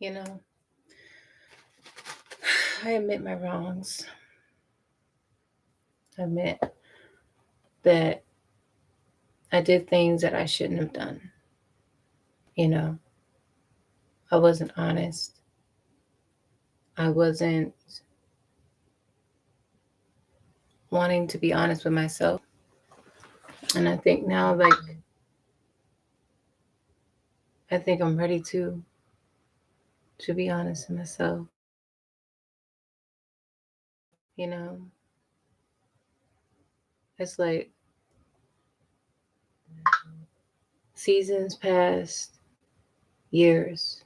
You know, I admit my wrongs. I admit that I did things that I shouldn't have done. You know, I wasn't honest. I wasn't wanting to be honest with myself. And I think now, like, I think I'm ready to be honest with myself. You know, it's like seasons passed, years,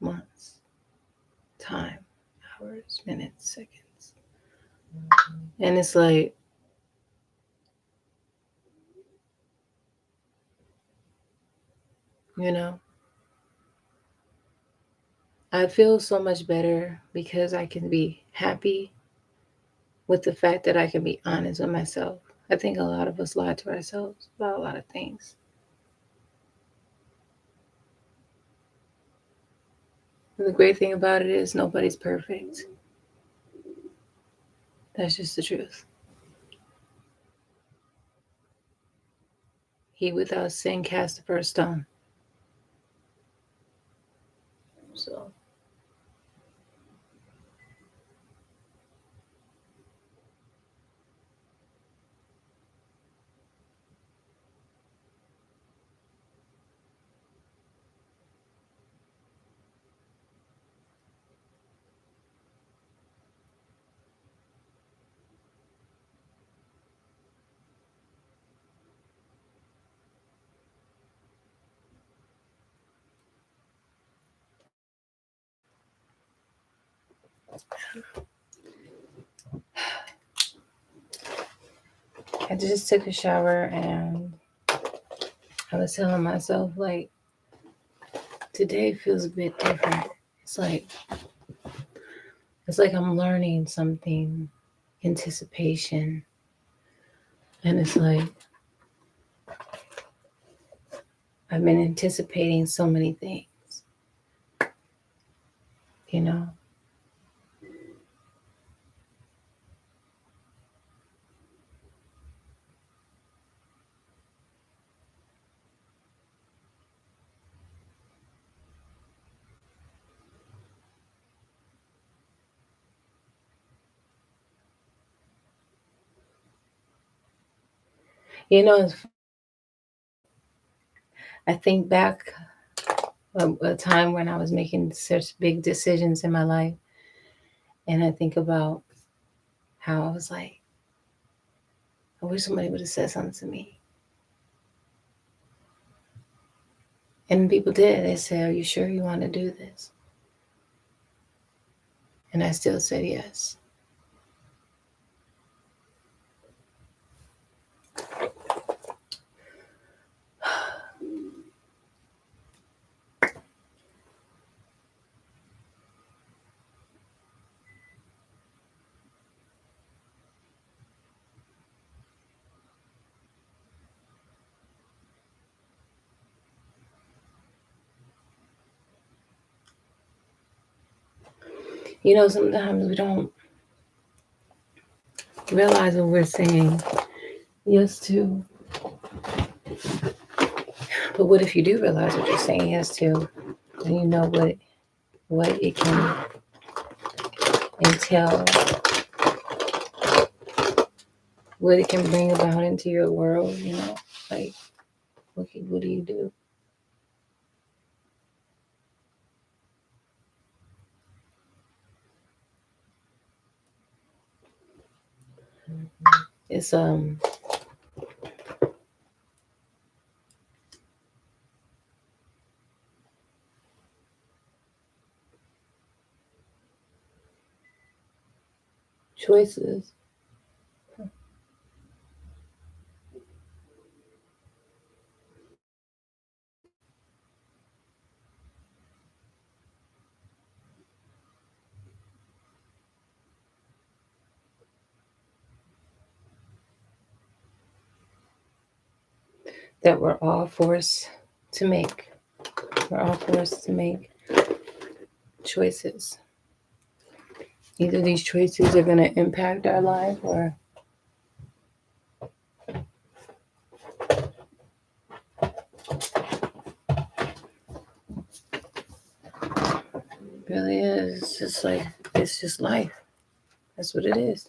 months, time, hours, minutes, seconds. And it's like, you know, I feel so much better because I can be happy with the fact that I can be honest with myself. I think a lot of us lie to ourselves about a lot of things. And the great thing about it is nobody's perfect. That's just the truth. He without sin cast the first stone. So, I just took a shower and I was telling myself, like, today feels a bit different. It's like it's like I'm learning something, anticipation. And it's like I've been anticipating so many things, you know. You know, I think back a time when I was making such big decisions in my life, and I think about how I was like, I wish somebody would have said something to me. And people did. They said, "Are you sure you want to do this?" And I still said yes. You know, sometimes we don't realize what we're saying yes to. But what if you do realize what you're saying yes to, and you know what it can entail, what it can bring about into your world, you know? Like, what do you do? It's choices that we're all forced to make. We're all forced to make. choices. Either these choices are going to impact our life or really is. It's just like, it's just life. That's what it is.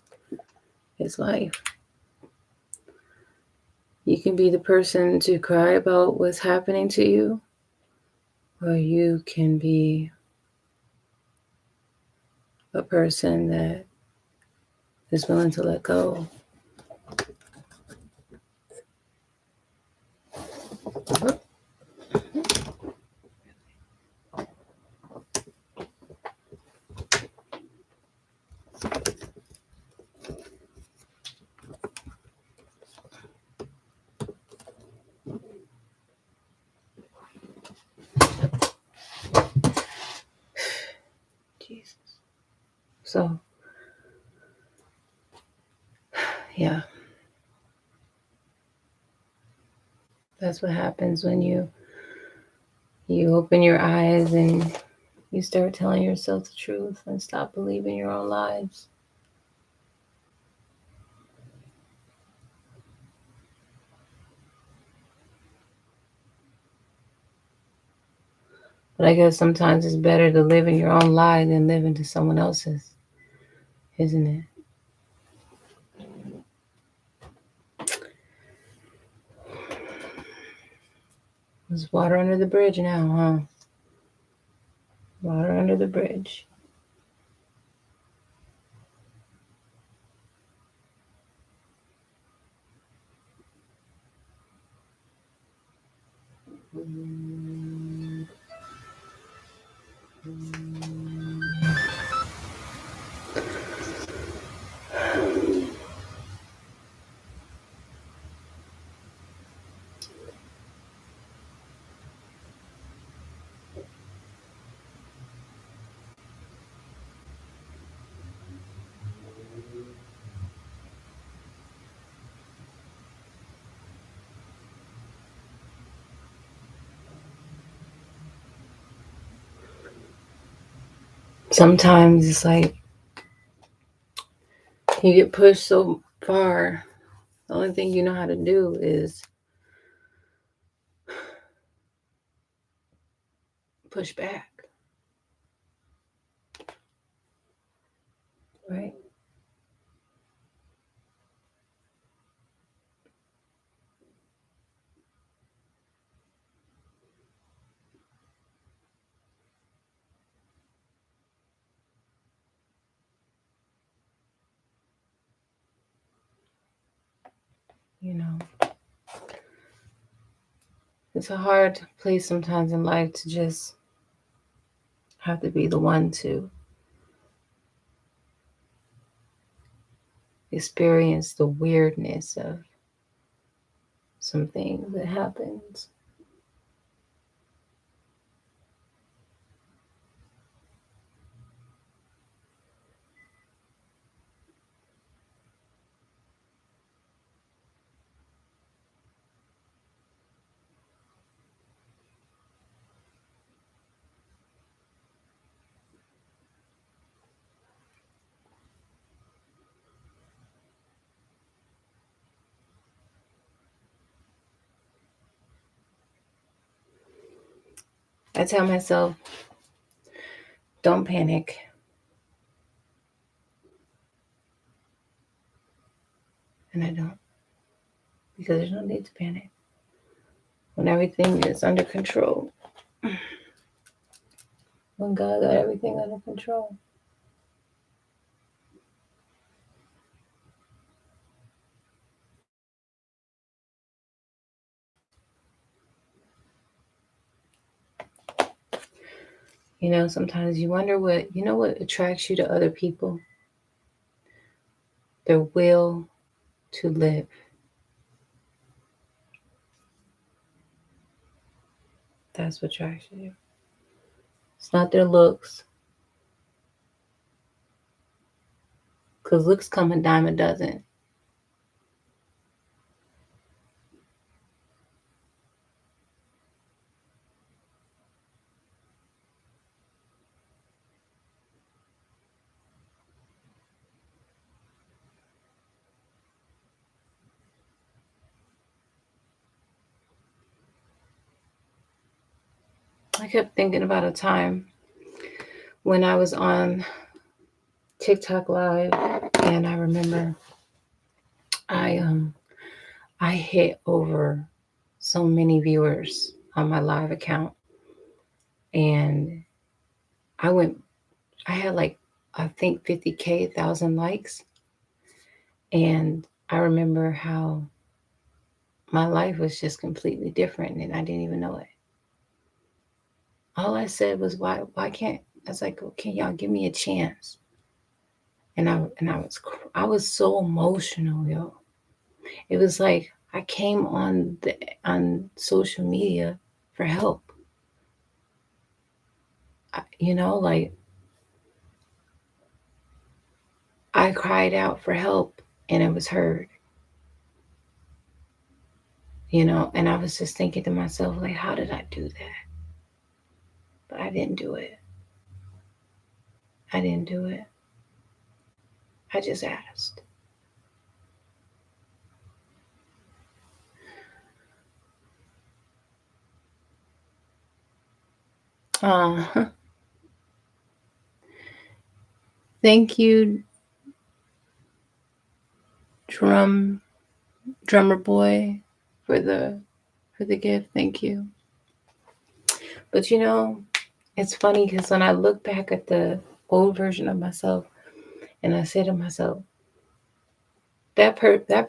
It's life. You can be the person to cry about what's happening to you, or you can be a person that is willing to let go. Jesus. So, yeah. That's what happens when you open your eyes and you start telling yourself the truth and stop believing your own lies. But I guess sometimes it's better to live in your own lie than live into someone else's, isn't it? There's water under the bridge now, huh? Water under the bridge. Sometimes it's like you get pushed so far, the only thing you know how to do is push back, right? You know, it's a hard place sometimes in life to just have to be the one to experience the weirdness of some things that happens. I tell myself, don't panic. And I don't. Because there's no need to panic. When everything is under control. When God got everything under control. You know, sometimes you wonder what attracts you to other people? Their will to live. That's what attracts you. It's not their looks. Because looks come a dime a dozen. I kept thinking about a time when I was on TikTok live, and I remember I um I hit over so many viewers on my live account, and I went I had like, I think 50K, 1,000 likes. And I remember how my life was just completely different and I didn't even know it. All I said was, why can't, I was like, well, can y'all give me a chance? And I was so emotional, yo. It was like I came on social media for help. Like I cried out for help and it was heard. And I was just thinking to myself, like, how did I do that? But I didn't do it. I didn't do it. I just asked. Uh, thank you, drum drummer boy, for the gift. Thank you. But it's funny because when I look back at the old version of myself, and I say to myself, that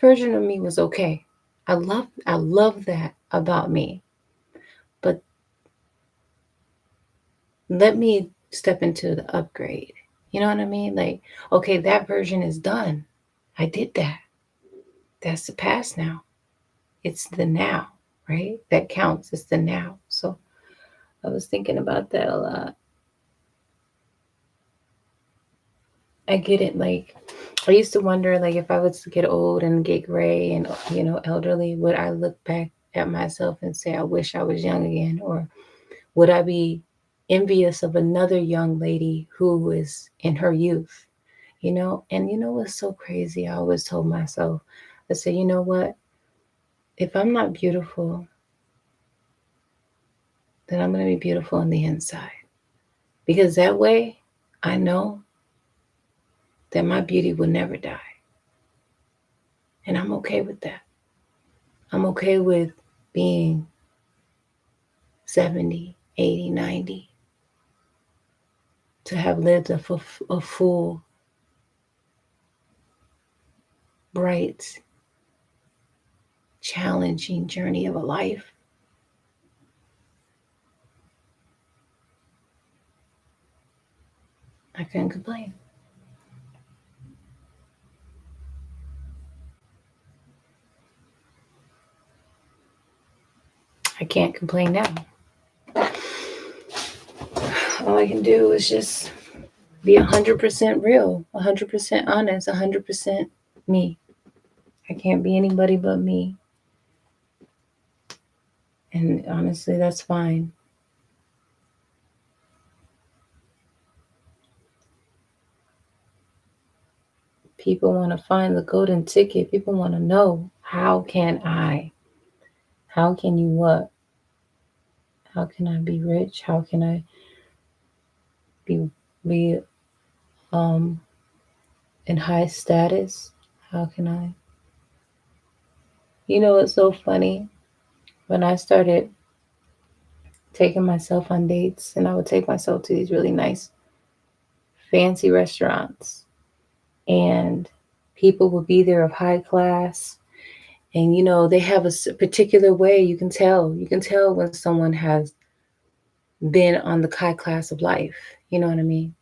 version of me was okay. I love that about me. But let me step into the upgrade. You know what I mean? Like, okay, that version is done. I did that. That's the past now. It's the now, right? That counts. It's the now. So I was thinking about that a lot. I get it. Like, I used to wonder, like, if I was to get old and get gray and, elderly, would I look back at myself and say, I wish I was young again? Or would I be envious of another young lady who is in her youth? And what's so crazy? I always told myself, I said, you know what? If I'm not beautiful, then I'm going to be beautiful on the inside. Because that way, I know that my beauty will never die. And I'm okay with that. I'm okay with being 70, 80, 90, to have lived a full, bright, challenging journey of a life. I couldn't complain. I can't complain now. All I can do is just be 100% real, 100% honest, 100% me. I can't be anybody but me. And honestly, that's fine. People want to find the golden ticket. People want to know, how can I? How can you what? How can I be rich? How can I be um in high status? How can I? It's so funny. When I started taking myself on dates, and I would take myself to these really nice, fancy restaurants, and people would be there of high class, and they have a particular way. You can tell when someone has been on the high class of life. You know what I mean?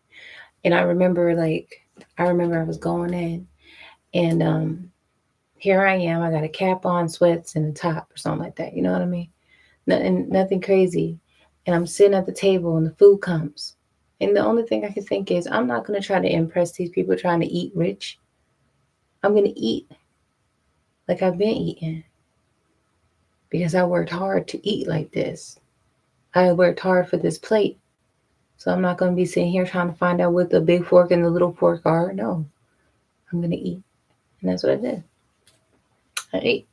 And I remember I was going in, and here I am. I got a cap on, sweats, and a top or something like that. You know what I mean? Nothing crazy. And I'm sitting at the table, and the food comes. And the only thing I can think is, I'm not going to try to impress these people trying to eat rich. I'm going to eat like I've been eating, because I worked hard to eat like this. I worked hard for this plate. So I'm not going to be sitting here trying to find out what the big fork and the little fork are. No, I'm going to eat. And that's what I did. I ate.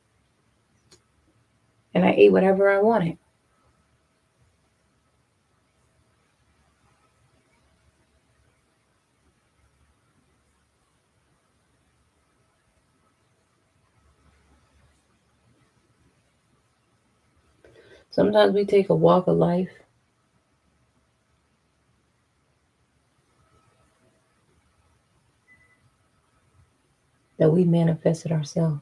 And I ate whatever I wanted. Sometimes we take a walk of life that we manifested ourselves.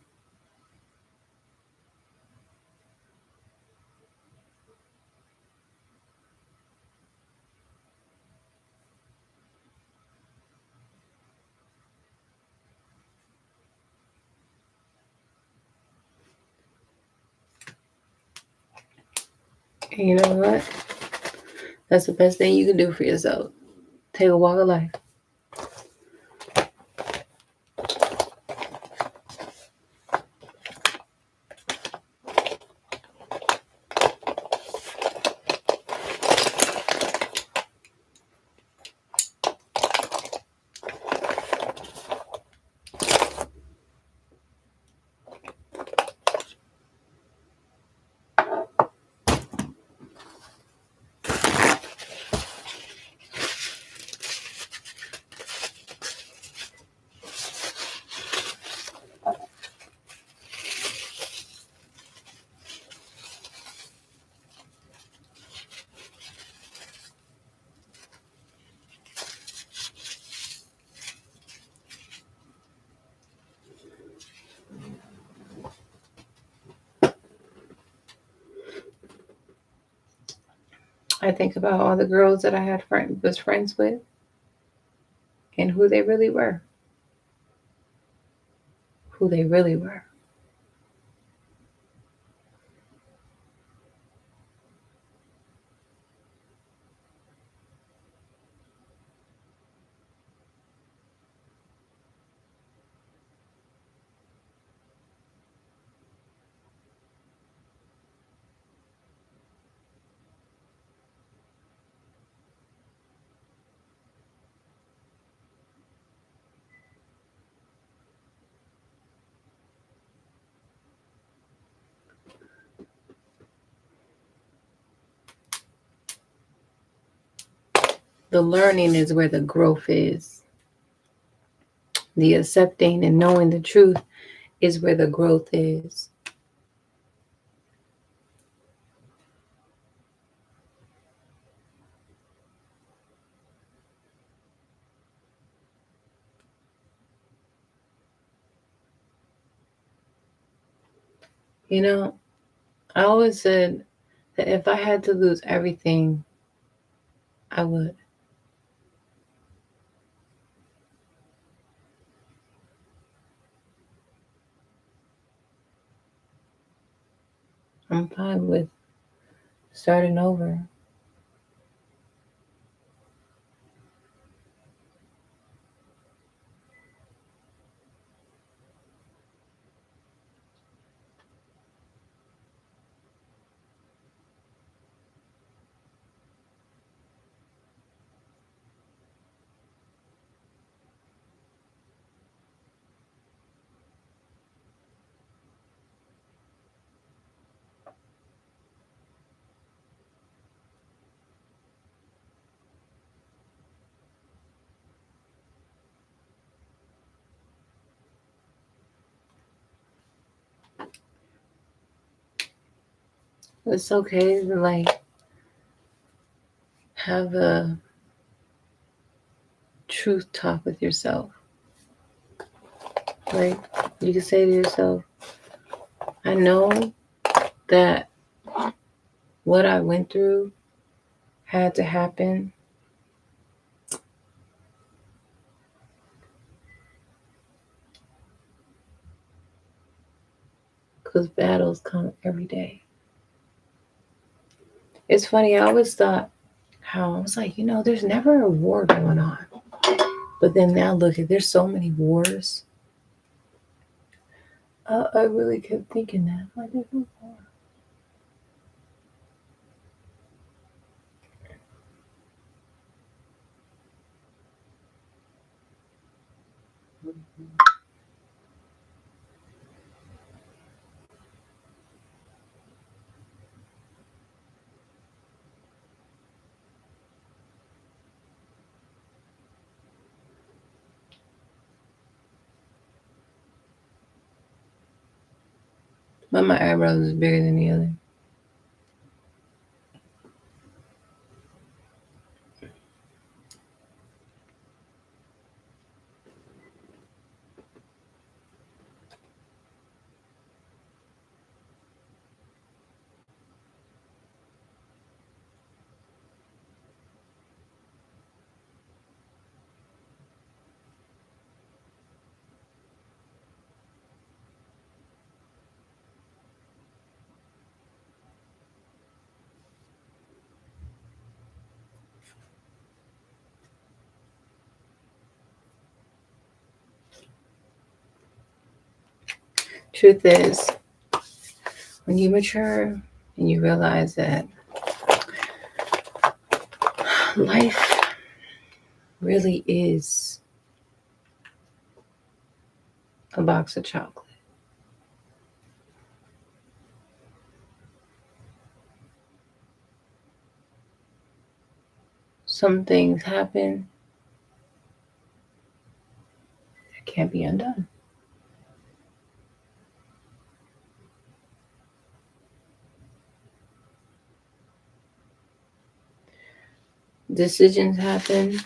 And you know what? That's the best thing you can do for yourself. Take a walk of life. I think about all the girls that I was friends with and who they really were. Who they really were. The learning is where the growth is. The accepting and knowing the truth is where the growth is. You know, I always said that if I had to lose everything, I would. I'm fine with starting over. It's okay to like have a truth talk with yourself. Like you can say to yourself, I know that what I went through had to happen because battles come every day. It's funny, I always thought how I was like, there's never a war going on. But then now look at there's so many wars. I really kept thinking that. Like there's no war. But my eyebrows is bigger than the other. Truth is, when you mature and you realize that life really is a box of chocolate. Some things happen that can't be undone. Decisions happen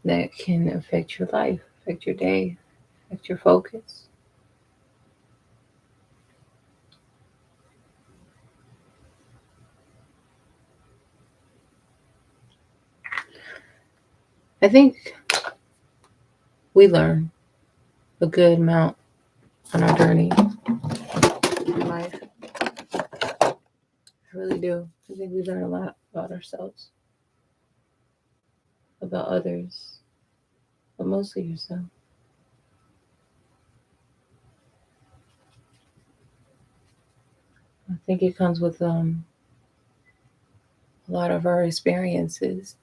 that can affect your life, affect your day, affect your focus. I think we learn a good amount on our journey in life. I really do. I think we learn a lot about ourselves, about others, but mostly yourself. I think it comes with a lot of our experiences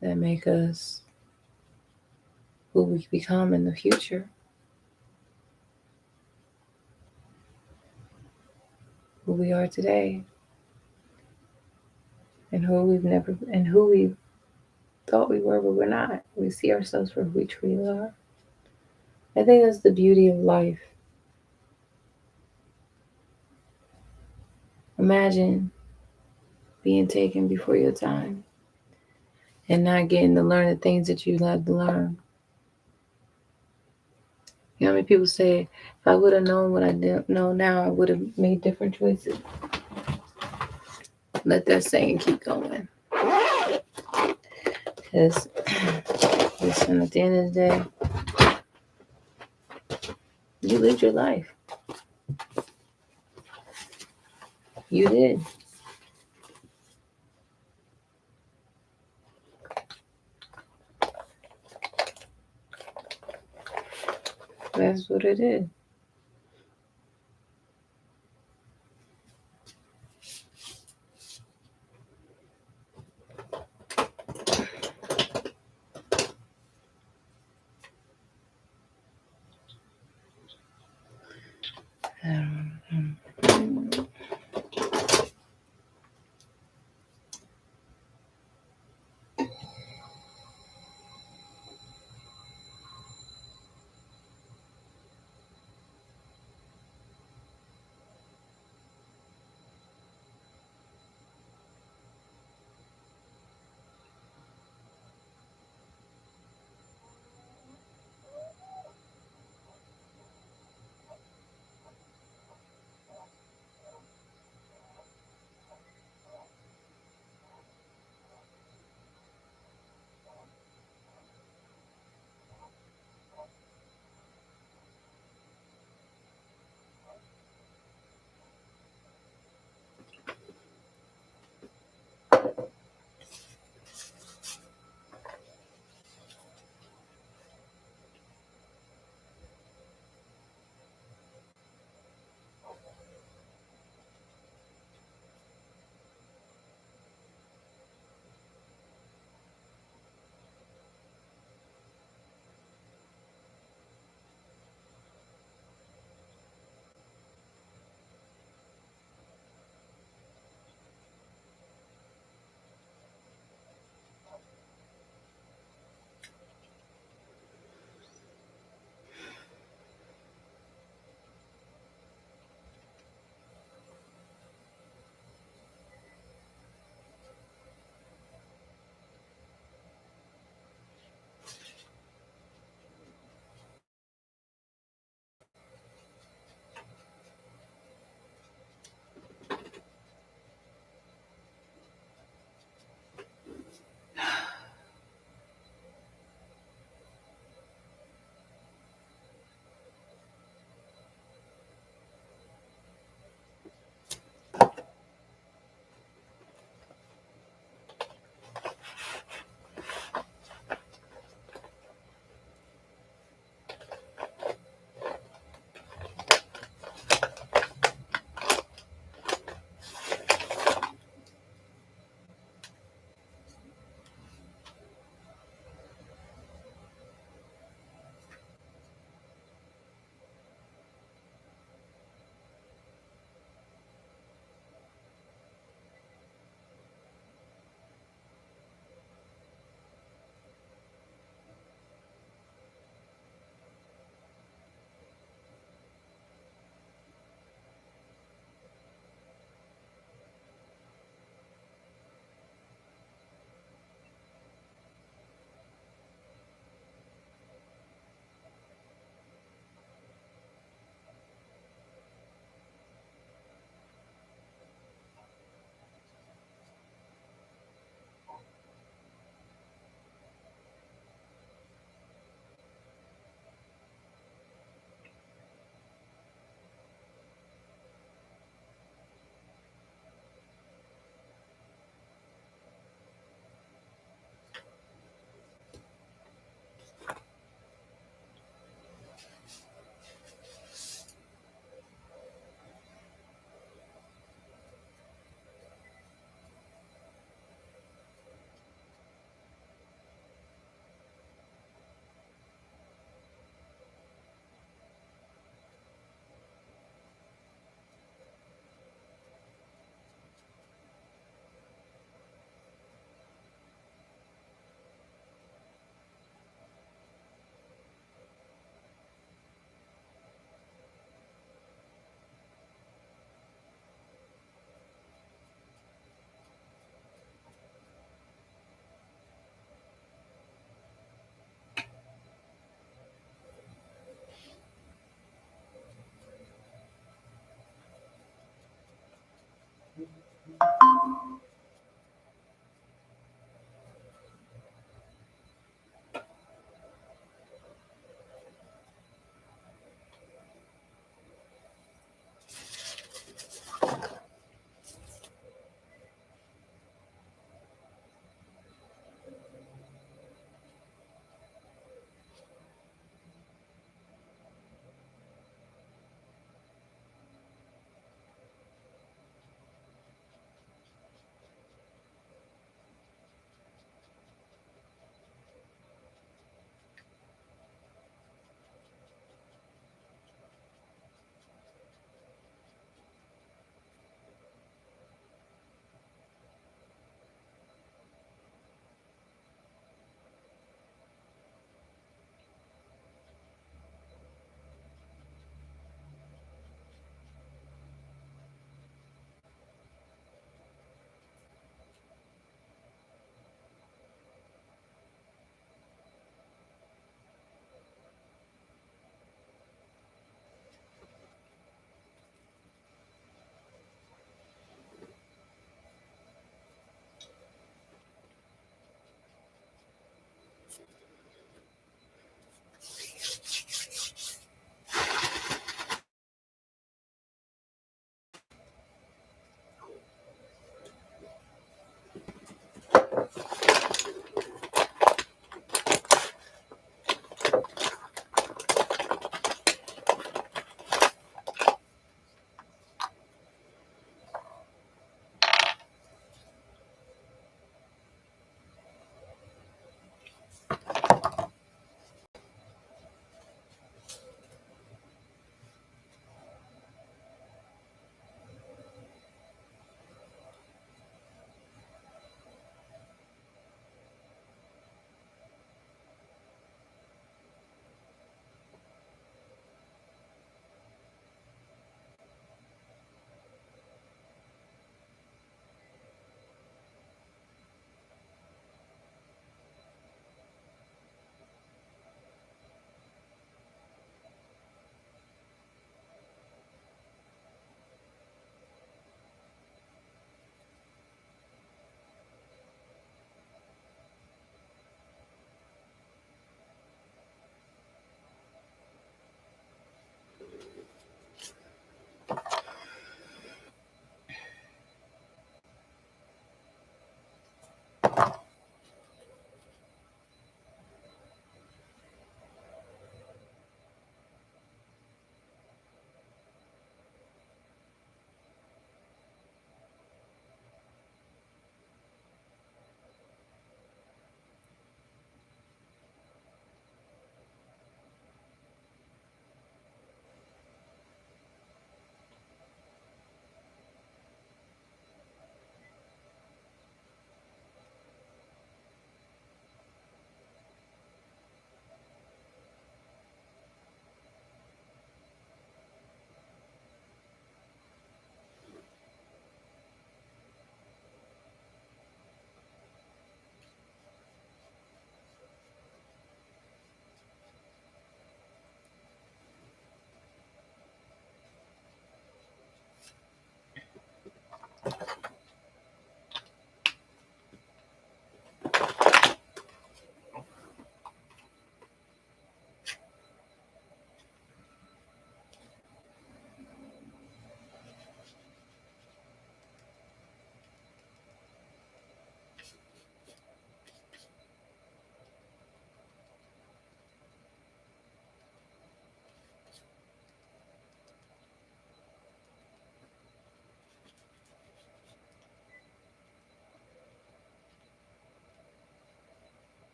that make us who we become in the future, who we are today, and who we thought we were, but we're not. We see ourselves for who we truly are. I think that's the beauty of life. Imagine being taken before your time and not getting to learn the things that you love to learn. You know how many people say, if I would have known what I didn't know now, I would have made different choices. Let that saying keep going. Because, listen, at the end of the day, you lived your life. You did. That's what it is.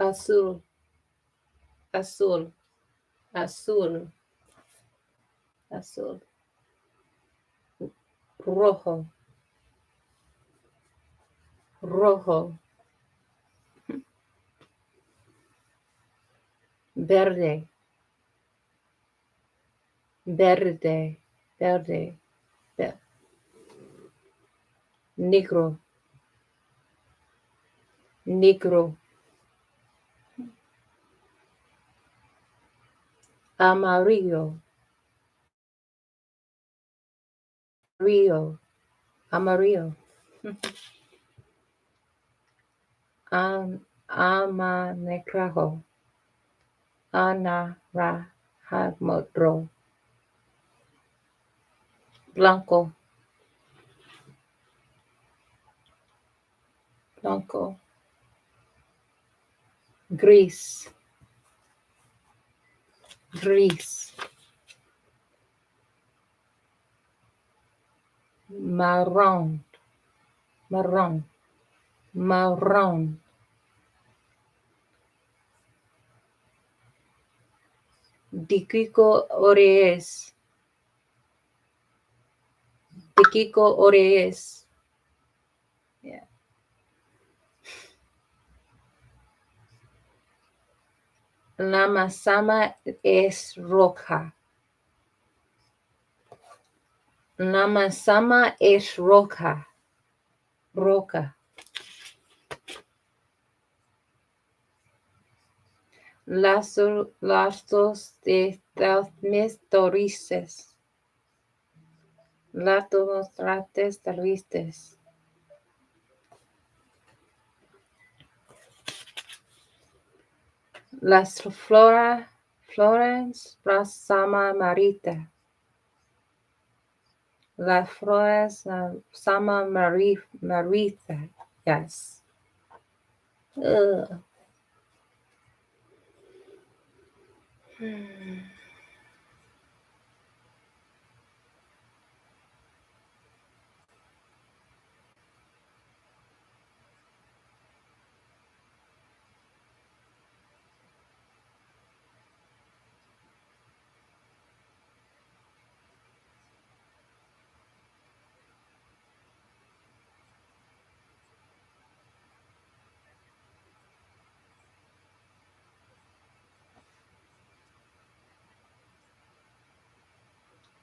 Azul, azul, azul, azul, rojo, rojo, verde, verde, verde, negro, negro, amarillo, rio, amarillo, amanegrajo, anaranjado, blanco, blanco, gris, gris, marrón, marrón, marrón, diquico orees, diquico orees. Yeah. La masama es roja. La masama es roja. Roca. Lazos de mis torices. Lazos trates torices. Las flores sama marita. Las flores sama marita. Yes. Ugh.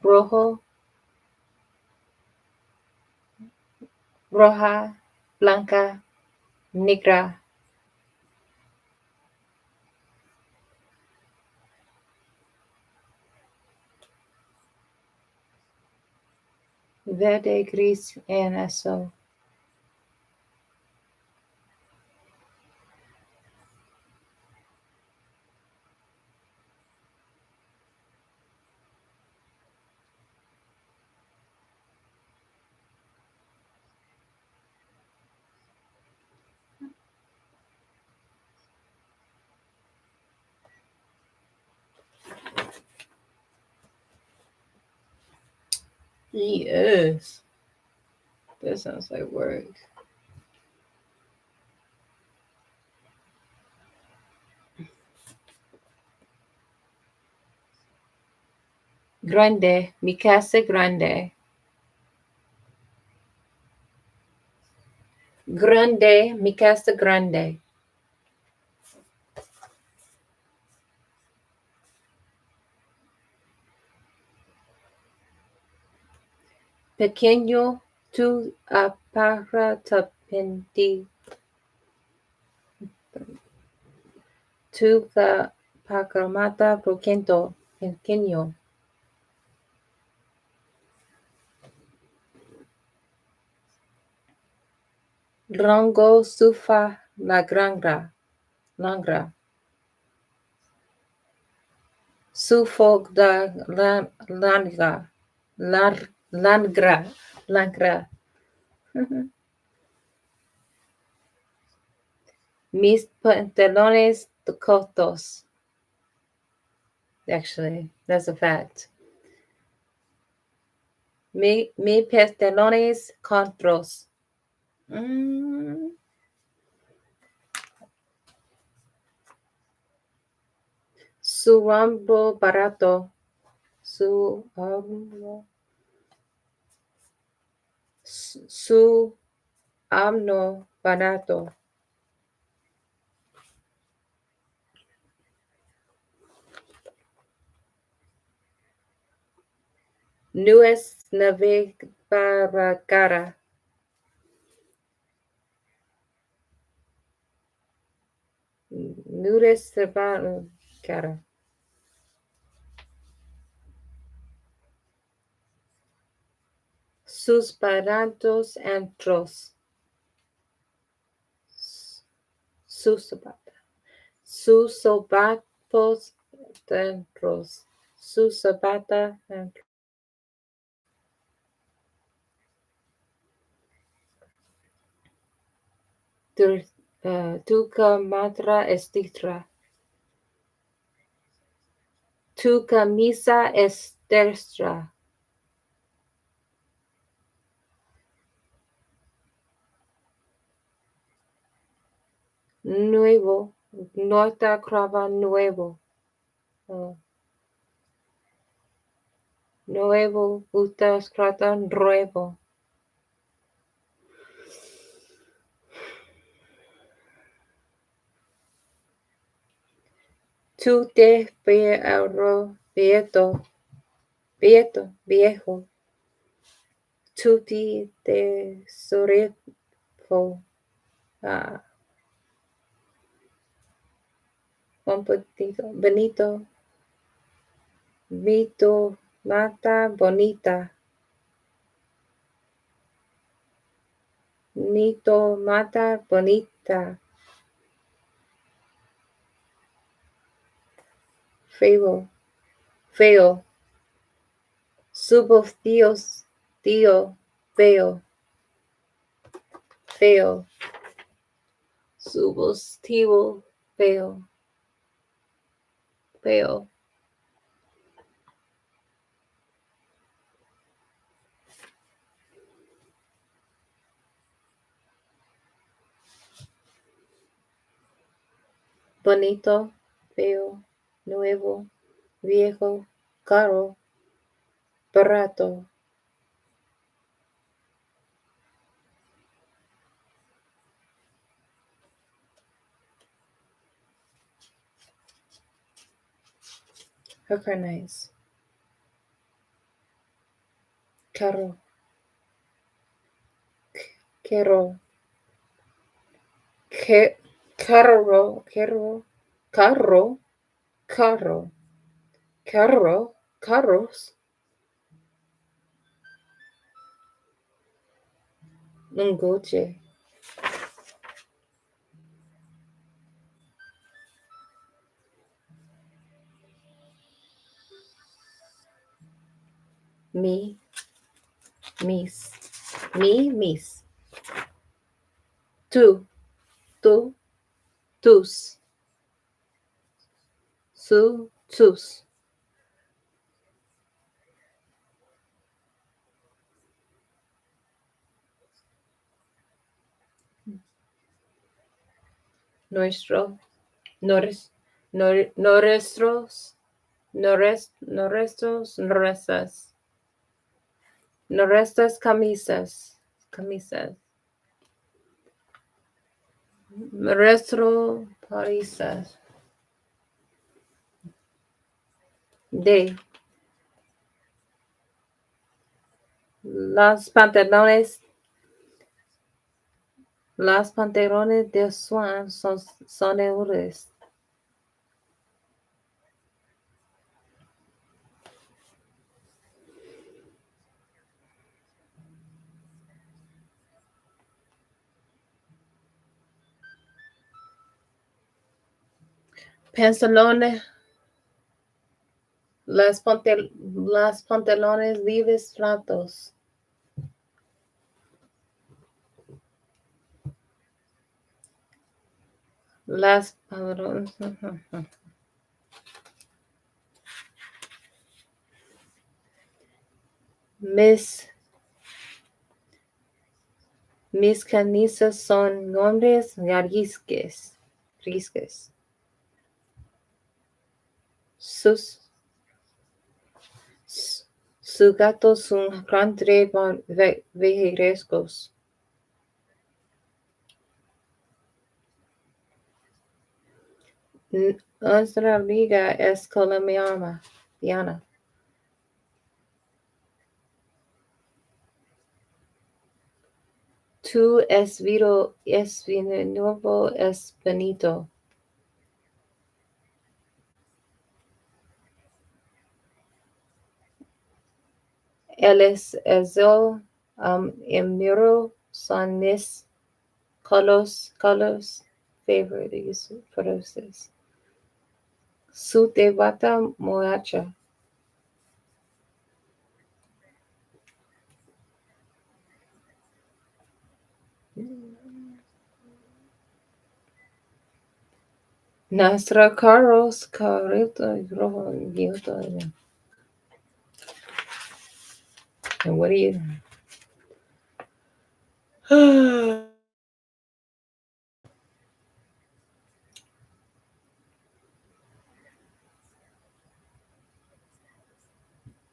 Rojo, roja, blanca, negra. Verde, gris, and azul. Yes. That sounds like work. Grande, mi casa grande. Grande, mi casa grande. Pequeño, tu apartamento. Tu apartamento pequeño. Rango sufa la granja. Langra. Suffolk da langa. Langra. Langra. Mis pantalones cortos. Actually, that's a fact. Mi pantalones cortos. Mm. Su hombro barato. Su hombro. Su hombro barato. Nuez navegara. Nudes navegara. Sus baratos antros. Sus zapatos dentros. Sus zapata dentro. Tu camatra estitra. Tu camisa es destra. Nuevo. Nota crava nuevo. Nuevo. Uta scrata nuevo. Tu te viejo. Viejo. Tutti te sorrifo. Un poquito. Benito. Vito. Mata bonita. Nito mata bonita. Feo. Feo. Subo tío. Feo. Feo. Subos tío. Feo. Feo. Bonito. Feo. Nuevo. Viejo. Caro. Barato. Recognize. Caro. Quiero. Carro. Carro. Carro. Carro. Carro. Carros. Un coche. Mi. Mis. Mis. Tú. Tus. Tus. Nuestro. Nuestros. Nuestras. Nuestras camisas. Nuestro parisas. De. Las pantalones. Las pantalones de Swan son euros. Pantalones. Las pantalones libres platos. Las pantalones. Mis camisas son nombres risques. Su gatos son grandes vejerescos. Nuestra amiga es colombiana. Tú es nuevo es bonito. Él es el miro son mis colors favoritos. Su debata muchacha. Nuestra carros, carrito, rojo, guito. And what do you?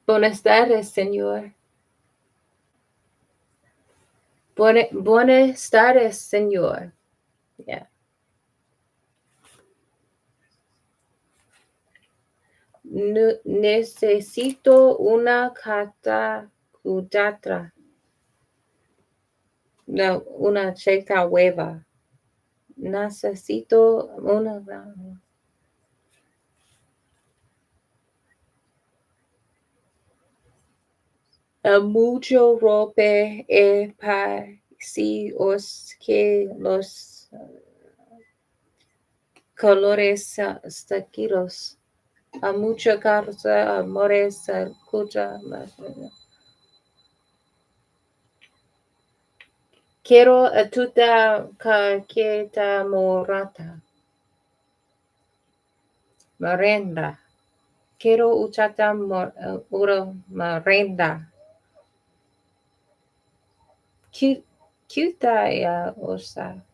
Buenas tardes, señor. Buenas tardes, señor. Yeah. Necesito una carta cudatra. No, una checa hueva. Necesito una. Mucho rope para si os que los colores taquitos. A mucha carta, amores, escucha. Quiero a tuta caqueta morata. Merenda. Quiero uchata uro merenda. Cuta ya osa.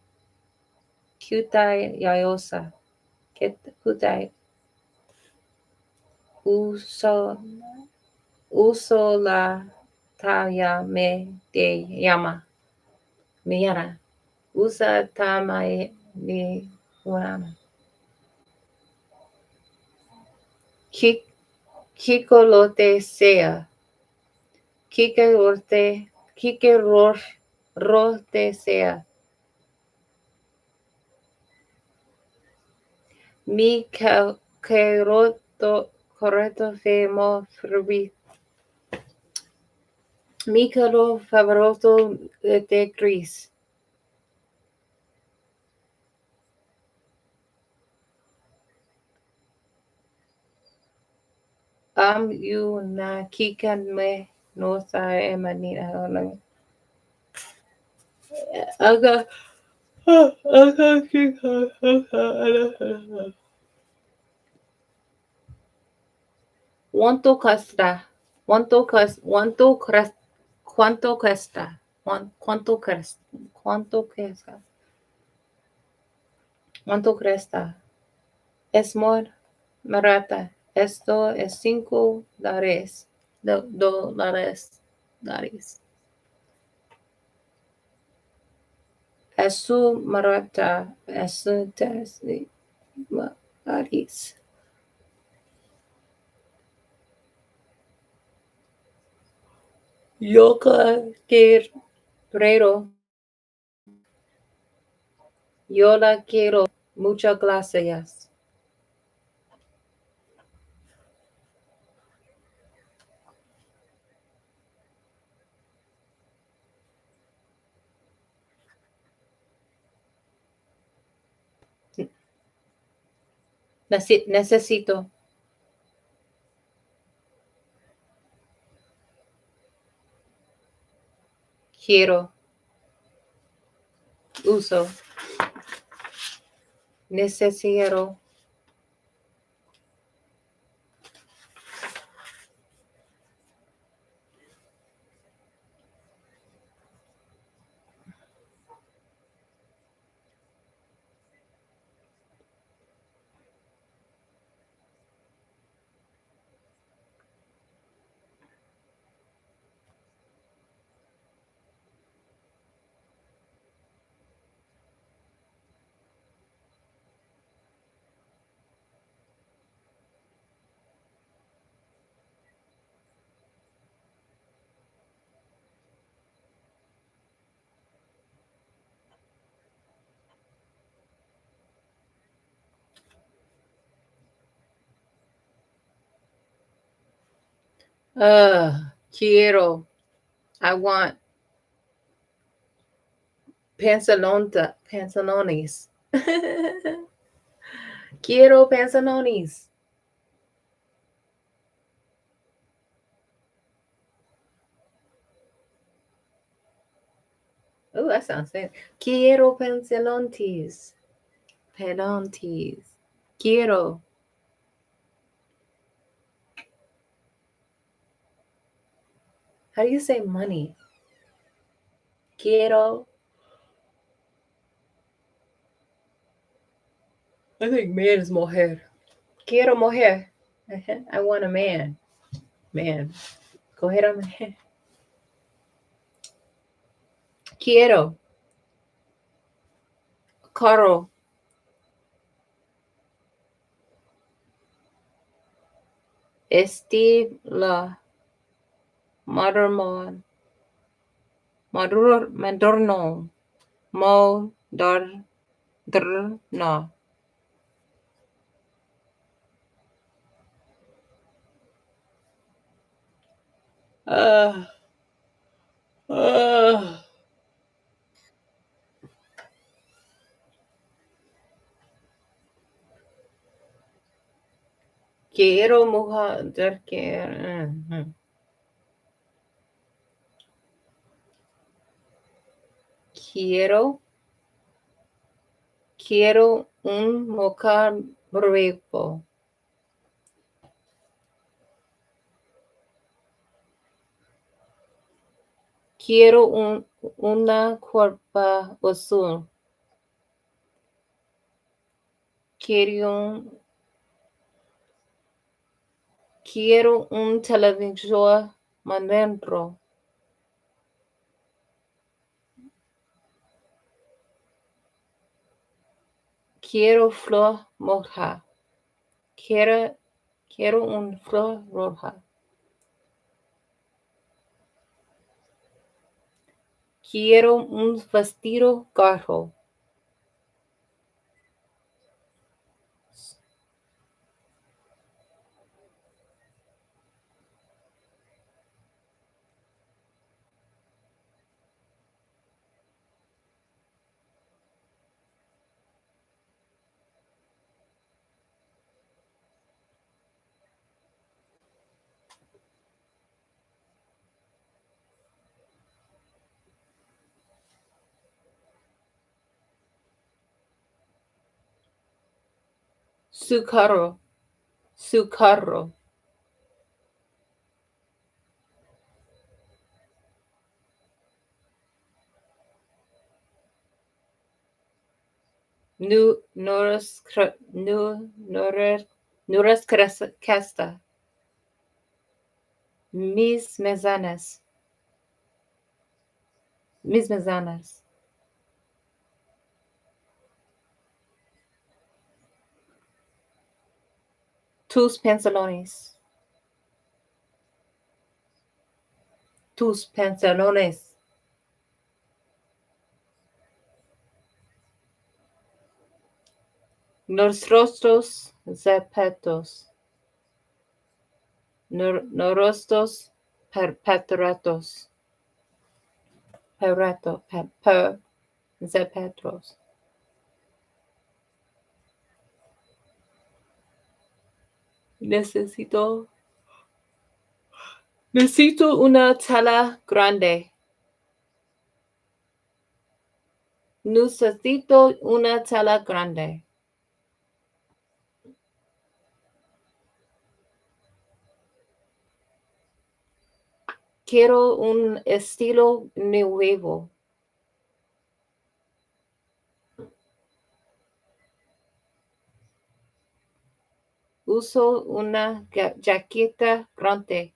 Cuta ya osa. Cuta uso uso la talla me te llama. Me llama. Usa tama me llama. Kikolote sea. Kike rote sea. Mi correcto fe mo fruit. Mi color favorito de gris. You na kikan me no sa emanina. Aga. Aga kika. ¿Cuánto cuesta? ¿Cuánto cuesta? ¿Cuánto cuesta? ¿Cuánto cuesta? Es muy barata. Esto es $5. Dólares. Es su barata. Es su dólares. Yo quiero. Yo la quiero. Muchas gracias. Necesito. Quiero. Uso. Necesito. Quiero. I want pantalones. Quiero pantalones. Oh, that sounds fancy. Quiero pantalones. Pantalones. Quiero. How do you say money? Quiero. I think man is mujer. Quiero mujer. I want a man. Man. Go ahead on man. Quiero. Carro. Estilo. Moderno. Moderno. Moderno. Uh, uh. Quiero mujer. Quiero. Quiero un mocha bravo. Quiero una cuerpa azul. Quiero un televisor adentro. Quiero flor moja. Quiero un flor roja. Quiero un vestido gajo. Su carro. Su carro. Nuras casta. Mis mezanas. Mis mezanas. Tus pantalones. Tus pantalones. Nuestros zapatos. Nuestros zapatos. Zapatos. Necesito una tela grande. Necesito una tela grande. Quiero un estilo nuevo. Uso una jaqueta grande.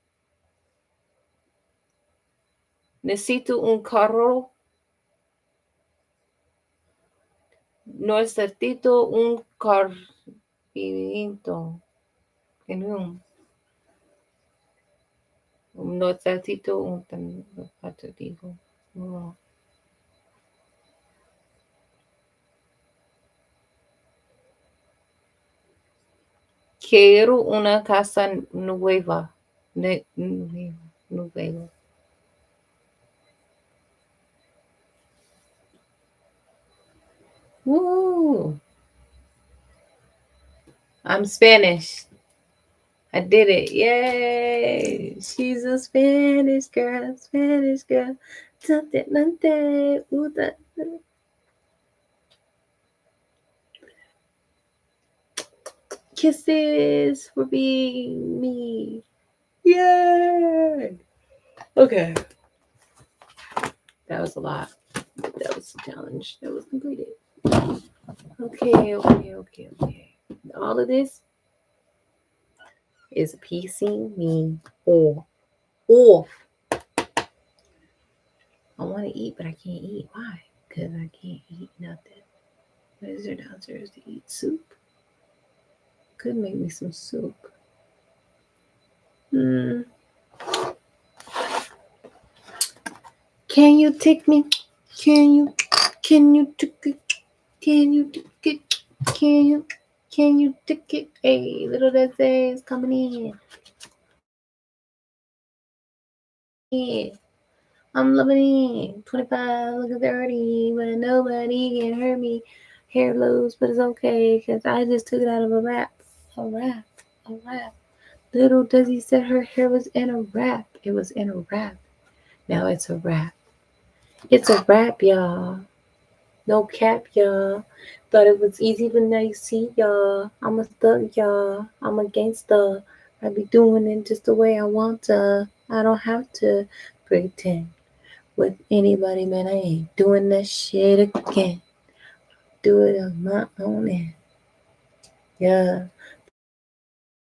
Necesito un carro. Necesito un carpinto. Necesito un digo. No. Quiero una casa nueva. Nueva. Woo! I'm Spanish. I did it. Yay! She's a Spanish girl. Spanish girl. Kisses for being me. Yay! Okay. That was a lot. That was a challenge. That was completed. Okay. All of this is piecing me off. Off. I want to eat, but I can't eat. Why? Because I can't eat nothing. What is there downstairs to eat? Soup? Could make me some soup. Hmm. Can you take me? Can you? Can you take it? Can you take it? Can you? Can you take it? Hey, little Desi is coming in. Yeah. I'm loving it. 25, look at 30, but nobody can hurt me. Hair loose, but it's okay, because I just took it out of a wrap. A wrap. A wrap. Little Desi said her hair was in a wrap. It was in a wrap. Now it's a wrap. It's a wrap, y'all. No cap, y'all. Thought it was easy, but now you see, y'all. I'm a thug, y'all. I'm a gangster. I be doing it just the way I want to. I don't have to pretend with anybody, man. I ain't doing that shit again. Do it on my own end. Yeah.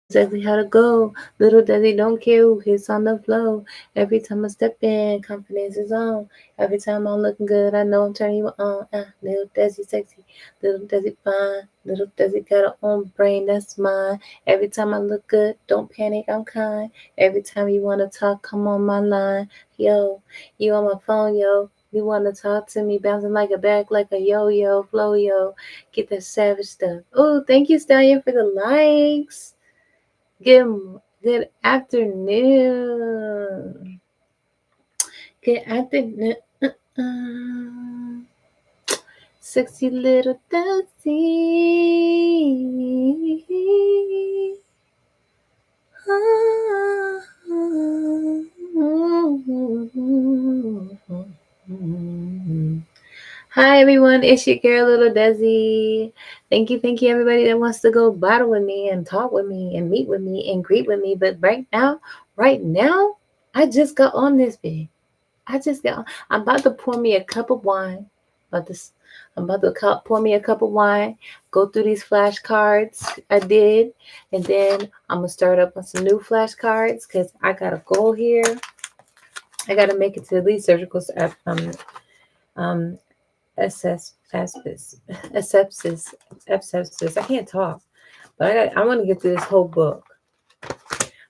Exactly how to go. Little does he don't care who hits on the flow. Every time I step in, confidence is on. Every time I'm looking good, I know I'm turning you on. Little Desi sexy, little Desi fine, little Desi got her own brain that's mine. Every time I look good, don't panic, I'm kind. Every time you wanna talk, come on my line. Yo, you on my phone, yo. You wanna talk to me, bouncing like a back, like a yo-yo, flow yo. Get that savage stuff. Oh, thank you, Stallion, for the likes. Good afternoon. Good afternoon. Sexy little Desi. Hi everyone, it's your girl Little Desi. Thank you everybody that wants to go battle with me and talk with me and meet with me and greet with me. But right now, I just got on this bit. I'm about to pour me a cup of wine. About this, I'm about to pour me a cup of wine. Go through these flashcards I did, and then I'm gonna start up on some new flashcards because I got a goal here. I got to make it to the lead surgical um asbestos. I can't talk, but I want to get through this whole book.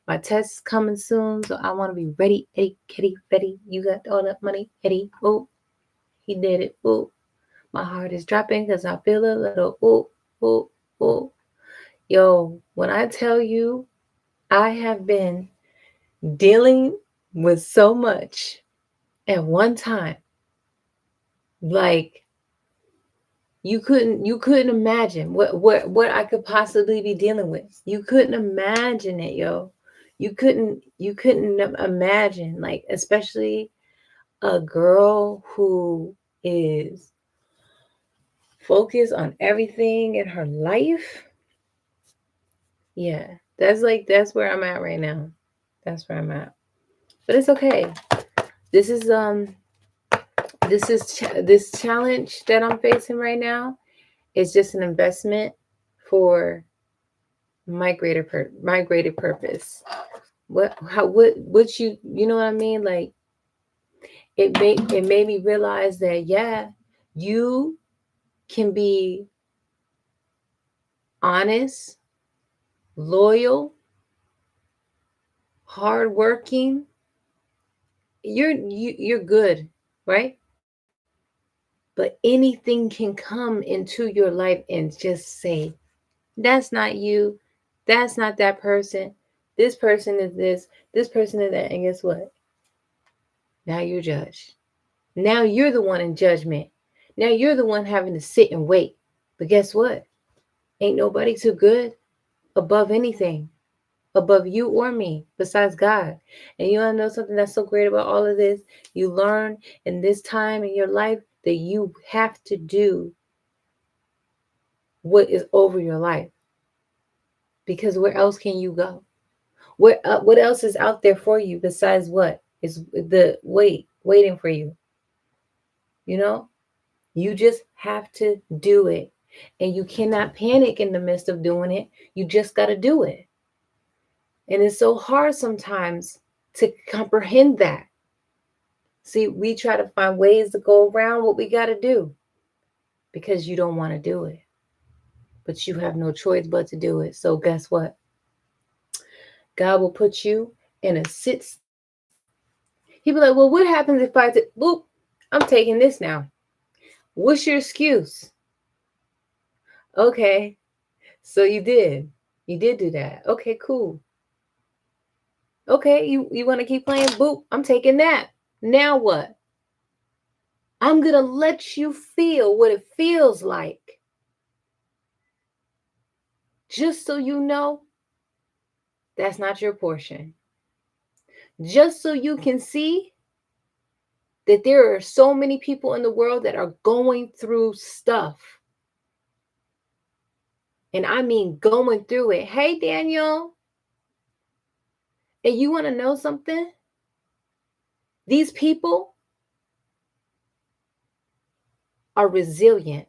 My test is coming soon, so I want to be ready. Eddie, Kitty, Betty, you got all that money, Eddie. Oh, he did it. Oh, my heart is dropping because I feel a little. Oh. Yo, when I tell you, I have been dealing with so much at one time, like you couldn't imagine what I could possibly be dealing with. You couldn't imagine it, yo. You couldn't imagine, like, especially a girl who is focused on everything in her life. Yeah, that's where I'm at right now. That's where I'm at. But it's okay. This is this challenge that I'm facing right now is just an investment for my greater purpose. What you know what I mean? Like it made me realize that, yeah, you can be honest, loyal, hardworking. You're good, right? But anything can come into your life and just say, that's not you, that's not that person, this person is this person is that. And guess what? Now you're judged. Now you're the one in judgment. Now you're the one having to sit and wait. But guess what? Ain't nobody too good above anything, above you or me, besides God. And you want to know something that's so great about all of this? You learn in this time in your life that you have to do what is over your life. Because where else can you go? What else is out there for you besides what is the waiting for you? You know, you just have to do it. And you cannot panic in the midst of doing it. You just got to do it. And it's so hard sometimes to comprehend that. See, we try to find ways to go around what we got to do because you don't want to do it. But you have no choice but to do it. So, guess what? God will put you in a sit. He'll be like, well, what happens if boop, I'm taking this now. What's your excuse? Okay, so you did. You did do that. Okay, cool. Okay, you want to keep playing? Boop, I'm taking that. Now what? I'm going to let you feel what it feels like. Just so you know, that's not your portion. Just so you can see that there are so many people in the world that are going through stuff. And I mean going through it. Hey, Daniel. And you want to know something? These people are resilient.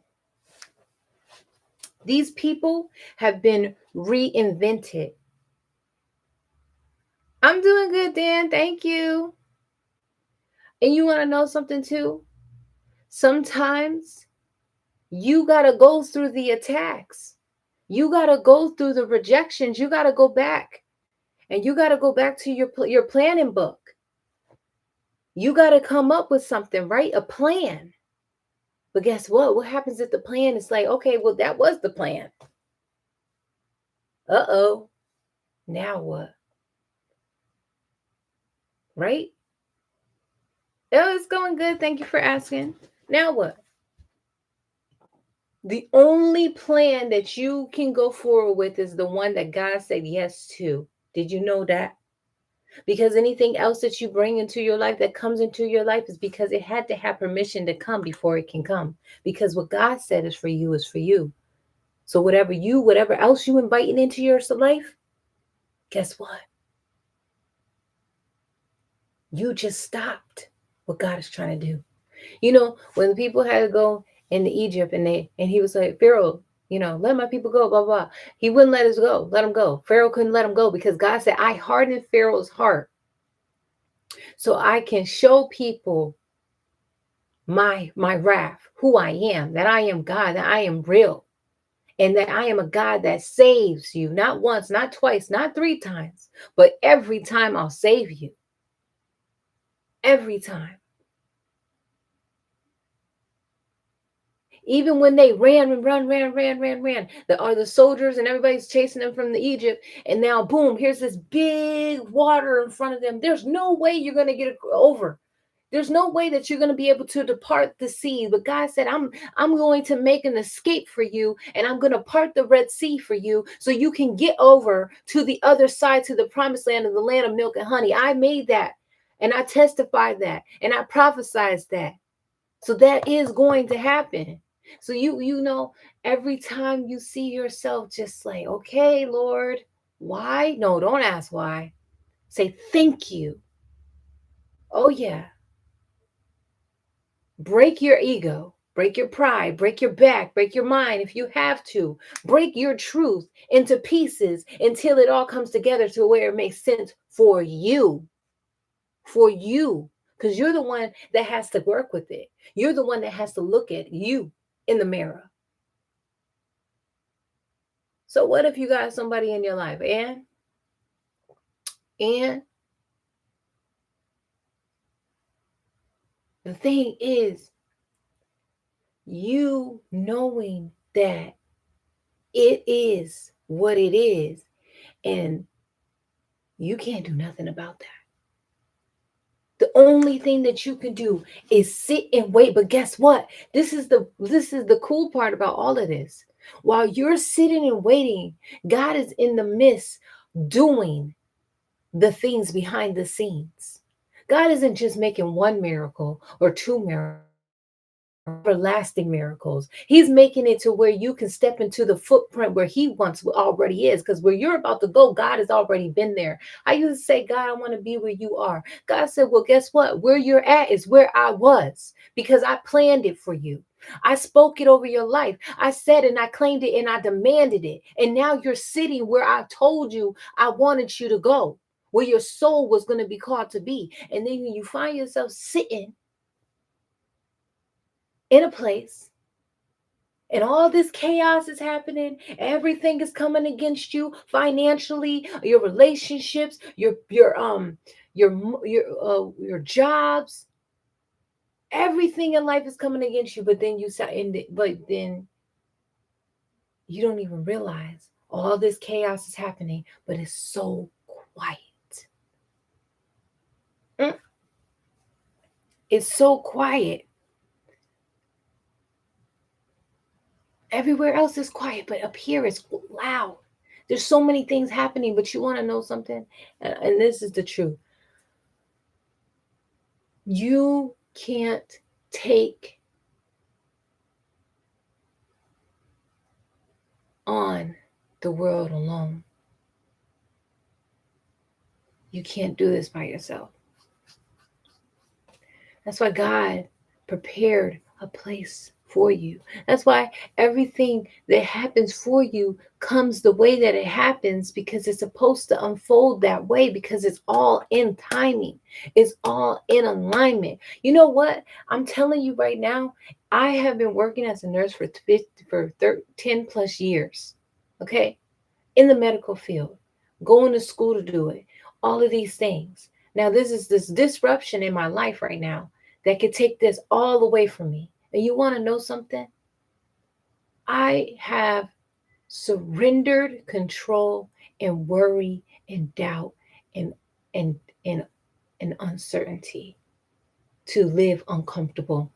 These people have been reinvented. I'm doing good, Dan. Thank you. And you want to know something too? Sometimes you got to go through the attacks. You got to go through the rejections. You got to go back. And you got to go back to your planning book. You got to come up with something, right? A plan. But guess what? What happens if the plan is like, okay, well, that was the plan. Uh-oh. Now what? Right? Oh, it's going good. Thank you for asking. Now what? The only plan that you can go forward with is the one that God said yes to. Did you know that? Because anything else that you bring into your life that comes into your life is because it had to have permission to come before it can come. Because what God said is for you is for you. So whatever else you inviting into your life, guess what? You just stopped what God is trying to do. You know, when the people had to go into Egypt and he was like, Pharaoh, let my people go, blah, blah. He wouldn't let us go, let them go. Pharaoh couldn't let them go because God said, I hardened Pharaoh's heart so I can show people my wrath, who I am, that I am God, that I am real, and that I am a God that saves you, not once, not twice, not 3 times, but every time I'll save you. Every time. Even when they ran, the soldiers and everybody's chasing them from the Egypt, and now boom, here's this big water in front of them. There's no way you're going to get over. There's no way that you're going to be able to depart the sea. But God said, I'm going to make an escape for you, and I'm going to part the Red Sea for you so you can get over to the other side, to the promised land of the land of milk and honey. I made that, and I testified that, and I prophesied that. So that is going to happen. So you know, every time you see yourself just like, okay, Lord, why? No, don't ask why. Say thank you. Oh yeah. Break your ego, break your pride, break your back, break your mind if you have to. Break your truth into pieces until it all comes together to where it makes sense for you. For you. Because you're the one that has to work with it. You're the one that has to look at you in the mirror. So what if you got somebody in your life, and the thing is, you knowing that it is what it is, and you can't do nothing about that. The only thing that you can do is sit and wait. But guess what? This is the cool part about all of this. While you're sitting and waiting, God is in the midst doing the things behind the scenes. God isn't just making one miracle or 2 miracles. everlasting miracles. He's making it to where you can step into the footprint where he once already is. Because where you're about to go, God has already been there. I used to say, God, I want to be where you are. God said, well, guess what? Where you're at is where I was, because I planned it for you. I spoke it over your life. I said and I claimed it and I demanded it. And now you're sitting where I told you I wanted you to go, where your soul was going to be called to be. And then you find yourself sitting in a place and all this chaos is happening, everything is coming against you financially, your relationships, your jobs, everything in life is coming against you. But then you don't even realize all this chaos is happening, but it's so quiet. It's so quiet. Everywhere else is quiet, but up here it's loud. There's so many things happening, but you want to know something? And this is the truth. You can't take on the world alone. You can't do this by yourself. That's why God prepared a place for you. That's why everything that happens for you comes the way that it happens, because it's supposed to unfold that way, because it's all in timing. It's all in alignment. You know what? I'm telling you right now, I have been working as a nurse for 10 plus years. Okay? In the medical field, going to school to do it, all of these things. Now, this disruption in my life right now that could take this all away from me. And you want to know something? I have surrendered control and worry and doubt and and and, and uncertainty to live uncomfortable.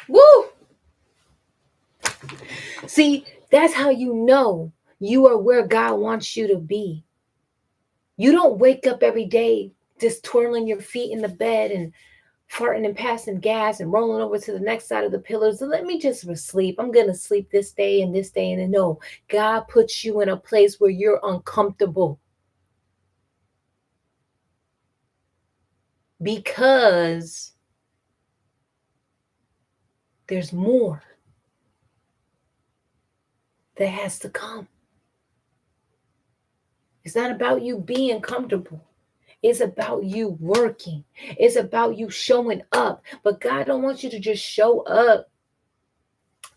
Woo! See, that's how you know you are where God wants you to be. You don't wake up every day just twirling your feet in the bed and farting and passing gas and rolling over to the next side of the pillows. So let me just sleep. I'm going to sleep this day and this day. And then no, God puts you in a place where you're uncomfortable, because there's more that has to come. It's not about you being comfortable. It's about you working. It's about you showing up. But God don't want you to just show up.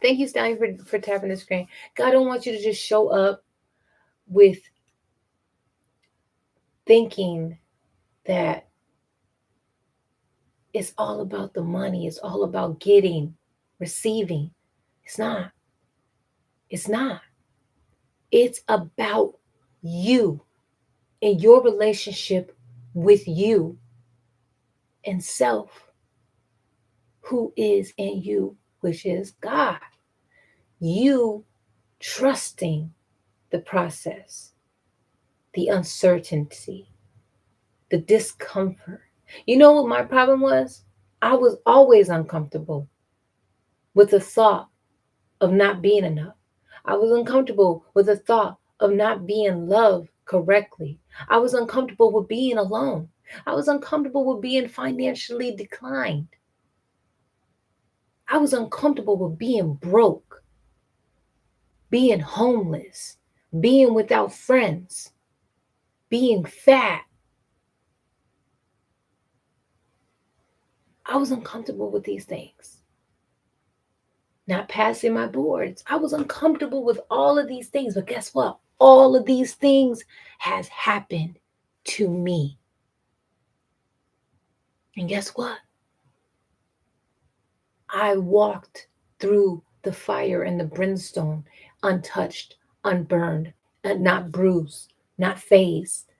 Thank you, Stanley, for tapping the screen. God don't want you to just show up with thinking that it's all about the money. It's all about getting, receiving. It's not. It's not. It's about you and your relationship with you and self, who is in you, which is God. You trusting the process, the uncertainty, the discomfort. You know what my problem was? I was always uncomfortable with the thought of not being enough. I was uncomfortable with the thought of not being loved correctly. I was uncomfortable with being alone. I was uncomfortable with being financially declined. I was uncomfortable with being broke, being homeless, being without friends, being fat. I was uncomfortable with these things. Not passing my boards. I was uncomfortable with all of these things. But guess what? All of these things has happened to me. And guess what? I walked through the fire and the brimstone untouched, unburned, and not bruised, not phased.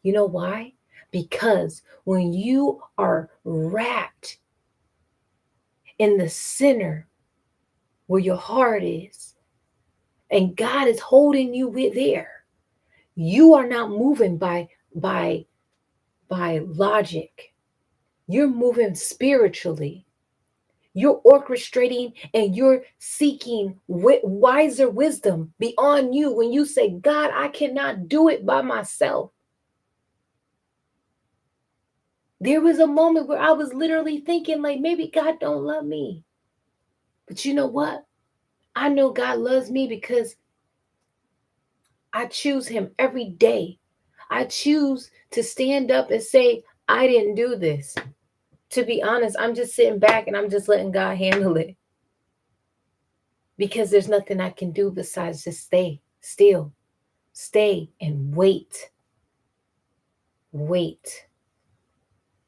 You know why? Because when you are wrapped in the center where your heart is, and God is holding you there, you are not moving by logic. You're moving spiritually. You're orchestrating and you're seeking wiser wisdom beyond you when you say, God, I cannot do it by myself. There was a moment where I was literally thinking, like, maybe God don't love me. But you know what? I know God loves me because I choose him every day. I choose to stand up and say, I didn't do this. To be honest, I'm just sitting back and I'm just letting God handle it. Because there's nothing I can do besides just stay still, stay and wait. Wait.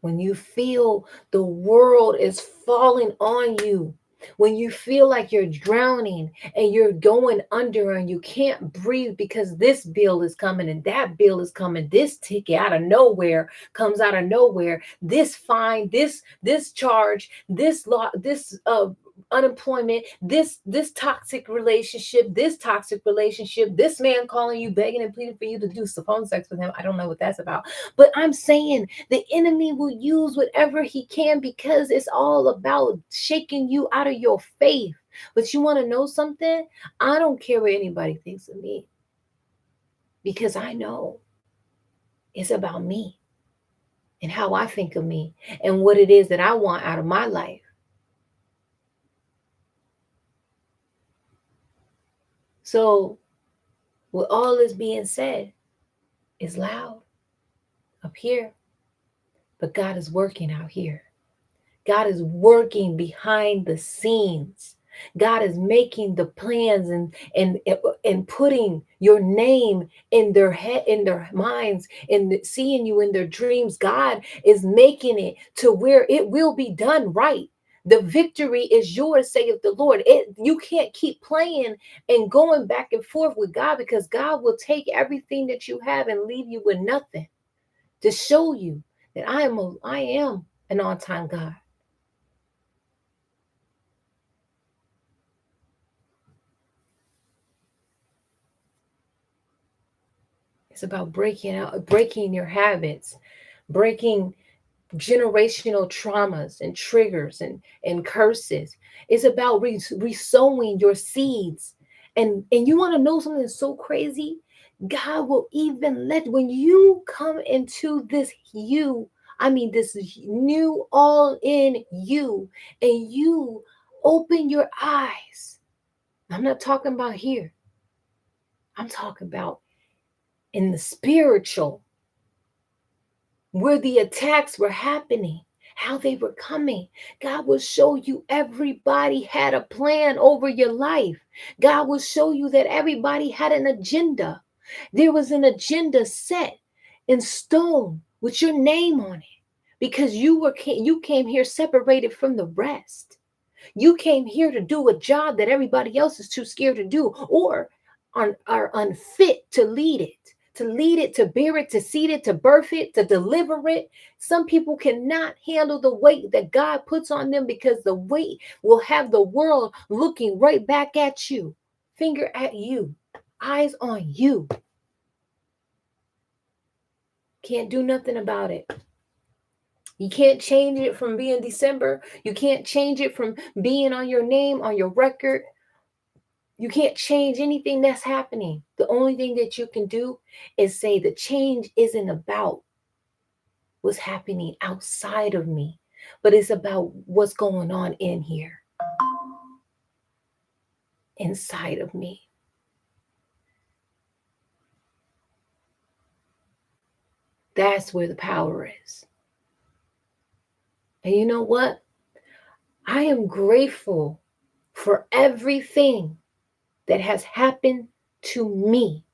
When you feel the world is falling on you, when you feel like you're drowning and you're going under and you can't breathe because this bill is coming and that bill is coming, this ticket out of nowhere comes out of nowhere, this fine, this charge, this law, this unemployment, this toxic relationship, this man calling you, begging and pleading for you to do some phone sex with him. I don't know what that's about. But I'm saying the enemy will use whatever he can because it's all about shaking you out of your faith. But you want to know something? I don't care what anybody thinks of me because I know it's about me and how I think of me and what it is that I want out of my life. So, with all this being said, it's loud up here, but God is working out here. God is working behind the scenes. God is making the plans and putting your name in their head, in their minds, and seeing you in their dreams. God is making it to where it will be done right. The victory is yours, saith the Lord. You can't keep playing and going back and forth with God because God will take everything that you have and leave you with nothing to show you that I am an on-time God. It's about breaking your habits, breaking generational traumas and triggers and curses. It's about resowing your seeds. And you want to know something that's so crazy? God will even let when you come into this new all in you, and you open your eyes. I'm not talking about here. I'm talking about in the spiritual, where the attacks were happening, how they were coming. God will show you everybody had a plan over your life. God will show you that everybody had an agenda. There was an agenda set in stone with your name on it because you came here separated from the rest. You came here to do a job that everybody else is too scared to do or are unfit to lead it, to bear it, to seed it, to birth it, to deliver it. Some people cannot handle the weight that God puts on them because the weight will have the world looking right back at you, finger at you, eyes on you. Can't do nothing about it. You can't change it from being December. You can't change it from being on your name, on your record. You can't change anything that's happening. The only thing that you can do is say the change isn't about what's happening outside of me, but it's about what's going on in here, inside of me. That's where the power is. And you know what? I am grateful for everything that has happened to me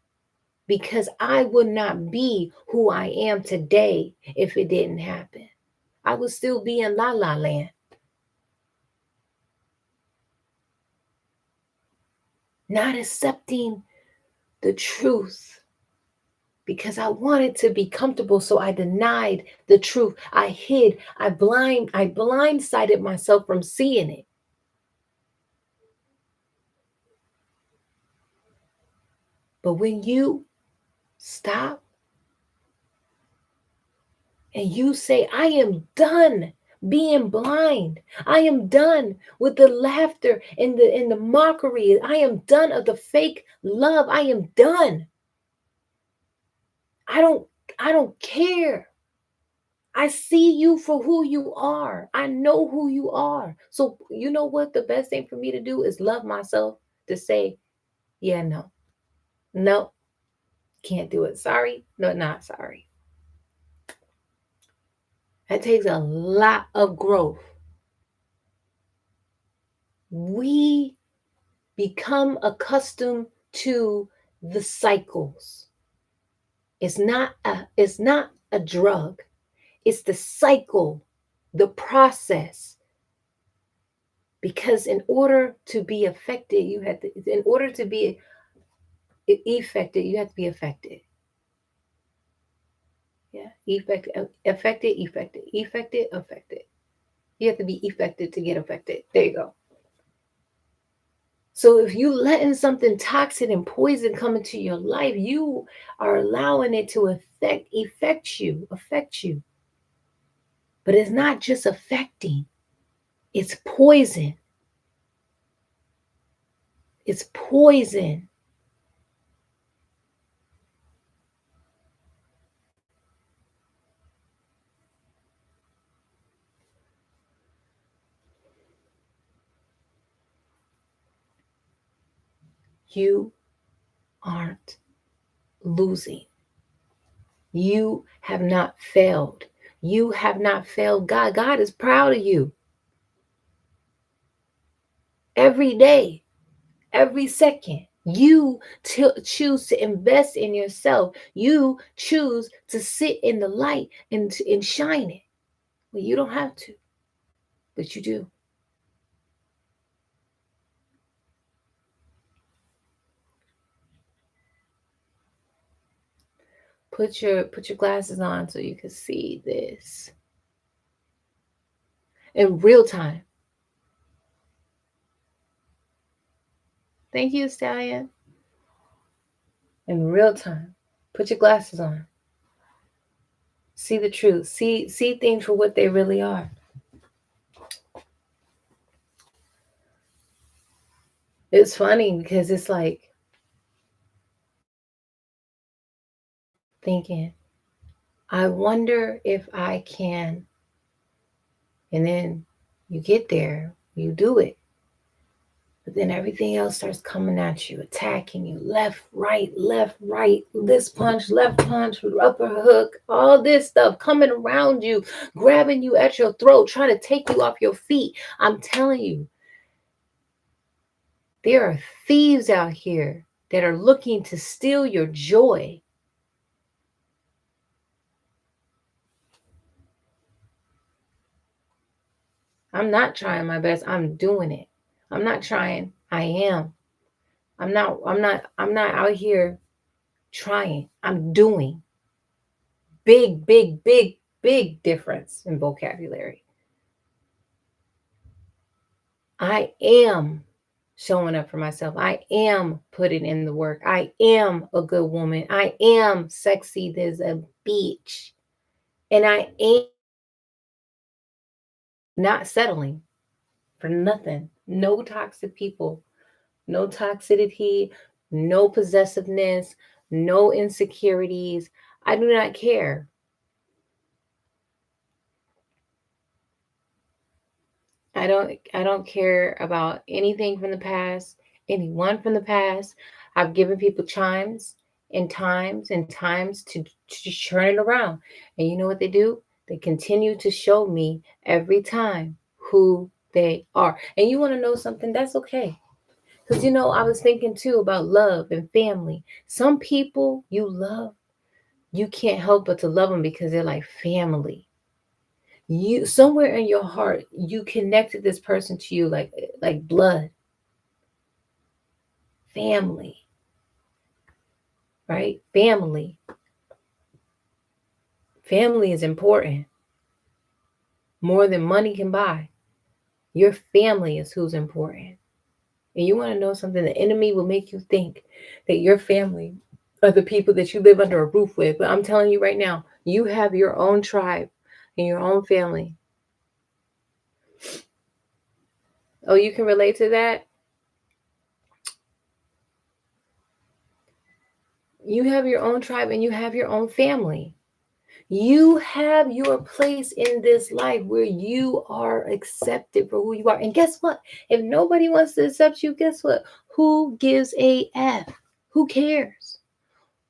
because I would not be who I am today if it didn't happen. I would still be in la la land. Not accepting the truth because I wanted to be comfortable. So I denied the truth. I hid. I blindsided myself from seeing it. But when you stop and you say, I am done being blind. I am done with the laughter and the mockery. I am done of the fake love. I am done. I don't I don't care. I see you for who you are. I know who you are. So you know what the best thing for me to do is love myself, to say, yeah, no. No, can't do it. Sorry. No, not sorry. That takes a lot of growth. We become accustomed to the cycles. It's not a drug. It's the cycle, the process. Because in order to be affected, in order to be affected, you have to be affected. Yeah, affected. You have to be affected to get affected. There you go. So if you letting something toxic and poison come into your life, you are allowing it to affect you. But it's not just affecting, it's poison. It's poison. You aren't losing. You have not failed. You have not failed God. God is proud of you every day, every second. You choose to invest in yourself. You choose to sit in the light and shine it. Well, you don't have to, but you do. Put your glasses on so you can see this in real time. Thank you, Stallion. In real time. Put your glasses on. See the truth. See things for what they really are. It's funny because it's like thinking, I wonder if I can. And then you get there, you do it. But then everything else starts coming at you, attacking you left, right, this punch, left punch, upper hook, all this stuff coming around you, grabbing you at your throat, trying to take you off your feet. I'm telling you, there are thieves out here that are looking to steal your joy. I'm not trying my best. I'm doing it. I'm not trying. I am. I'm not out here trying. I'm doing. Big difference in vocabulary. I am showing up for myself. I am putting in the work. I am a good woman. I am sexy as a beach. And I am not settling for nothing. No toxic people, no toxicity, no possessiveness, no insecurities. I do not care. I don't care about anything from the past, anyone from the past. I've given people times to turn it around. And you know what they do? They continue to show me every time who they are. And you want to know something? That's okay. Because I was thinking too about love and family. Some people you love, you can't help but to love them because they're like family. You somewhere in your heart, you connected this person to you like blood, family, right? Family is important, more than money can buy. Your family is who's important. And you want to know something? The enemy will make you think that your family are the people that you live under a roof with. But I'm telling you right now, you have your own tribe and your own family. Oh, you can relate to that? You have your own tribe and you have your own family. You have your place in this life where you are accepted for who you are. And guess what? If nobody wants to accept you, guess what? Who gives a F? Who cares?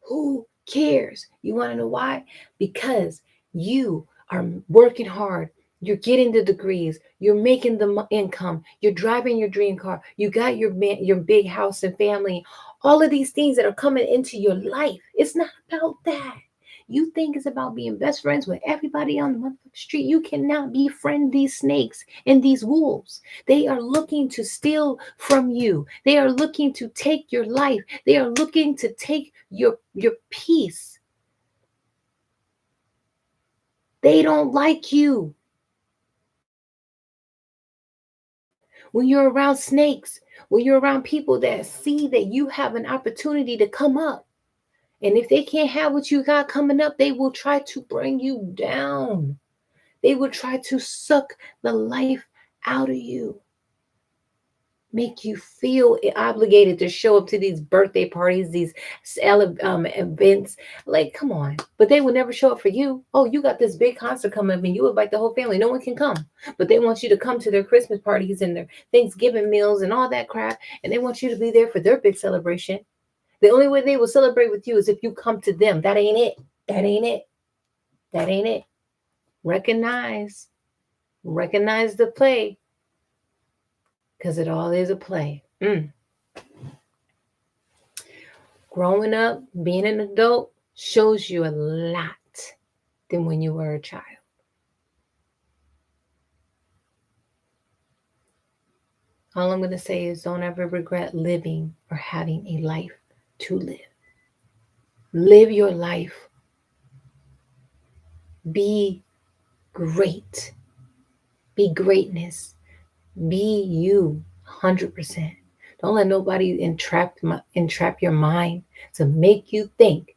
Who cares? You want to know why? Because you are working hard. You're getting the degrees. You're making the income. You're driving your dream car. You got your big house and family. All of these things that are coming into your life. It's not about that. You think it's about being best friends with everybody on the motherfucking street. You cannot befriend these snakes and these wolves. They are looking to steal from you. They are looking to take your life. They are looking to take your peace. They don't like you. When you're around snakes, when you're around people that see that you have an opportunity to come up, and if they can't have what you got coming up, they will try to bring you down. They will try to suck the life out of you, make you feel obligated to show up to these birthday parties, these events. Like, come on. But they will never show up for you. Oh, you got this big concert coming up and you invite the whole family. No one can come. But they want you to come to their Christmas parties and their Thanksgiving meals and all that crap. And they want you to be there for their big celebration. The only way they will celebrate with you is if you come to them. That ain't it. That ain't it. That ain't it. Recognize. Recognize the play. Because it all is a play. Growing up, being an adult shows you a lot than when you were a child. All I'm going to say is don't ever regret living or having a life to live. Live your life. Be great. Be greatness. Be you 100%. Don't let nobody entrap your mind to make you think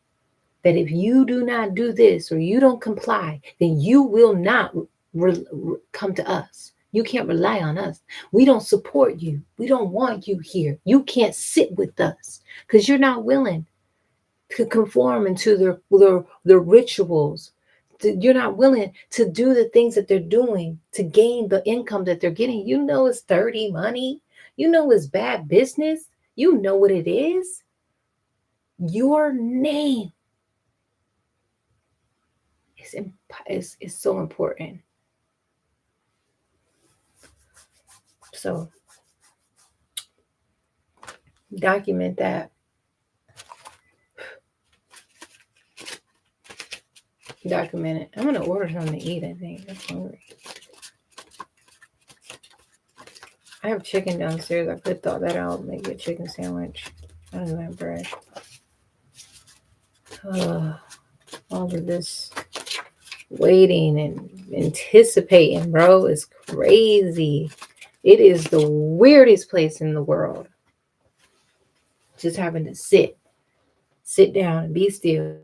that if you do not do this or you don't comply, then you will not come to us. You can't rely on us. We don't support you. We don't want you here. You can't sit with us because you're not willing to conform into their rituals. You're not willing to do the things that they're doing to gain the income that they're getting. You know it's dirty money. You know it's bad business. You know what it is. Your name is so important. So document that. Document it. I'm gonna order something to eat. I think I'm hungry. I have chicken downstairs. I could thaw that out, make a chicken sandwich. I don't even have bread. All of this waiting and anticipating, bro, is crazy. It is the weirdest place in the world. Just having to sit down and be still.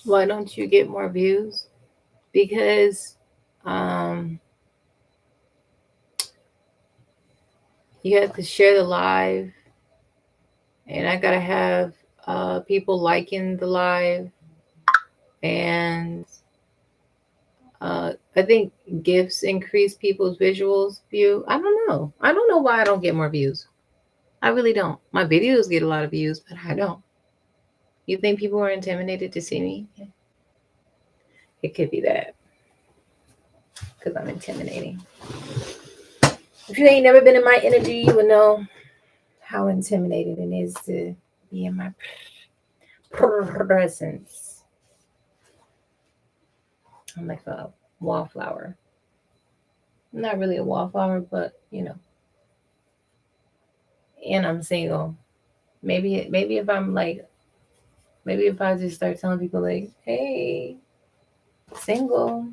Why don't you get more views? Because um, you have to share the live, and I gotta have people liking the live, and I think gifts increase people's visuals view. I don't know. I don't know why I don't get more views. I really don't. My videos get a lot of views, but I don't. You think people are intimidated to see me? It could be that because I'm intimidating. If you ain't never been in my energy, you would know how intimidating it is to be in my presence. I'm like a wallflower. I'm not really a wallflower, but you know. And I'm single. Maybe if I'm like, maybe if I just start telling people like, hey, single,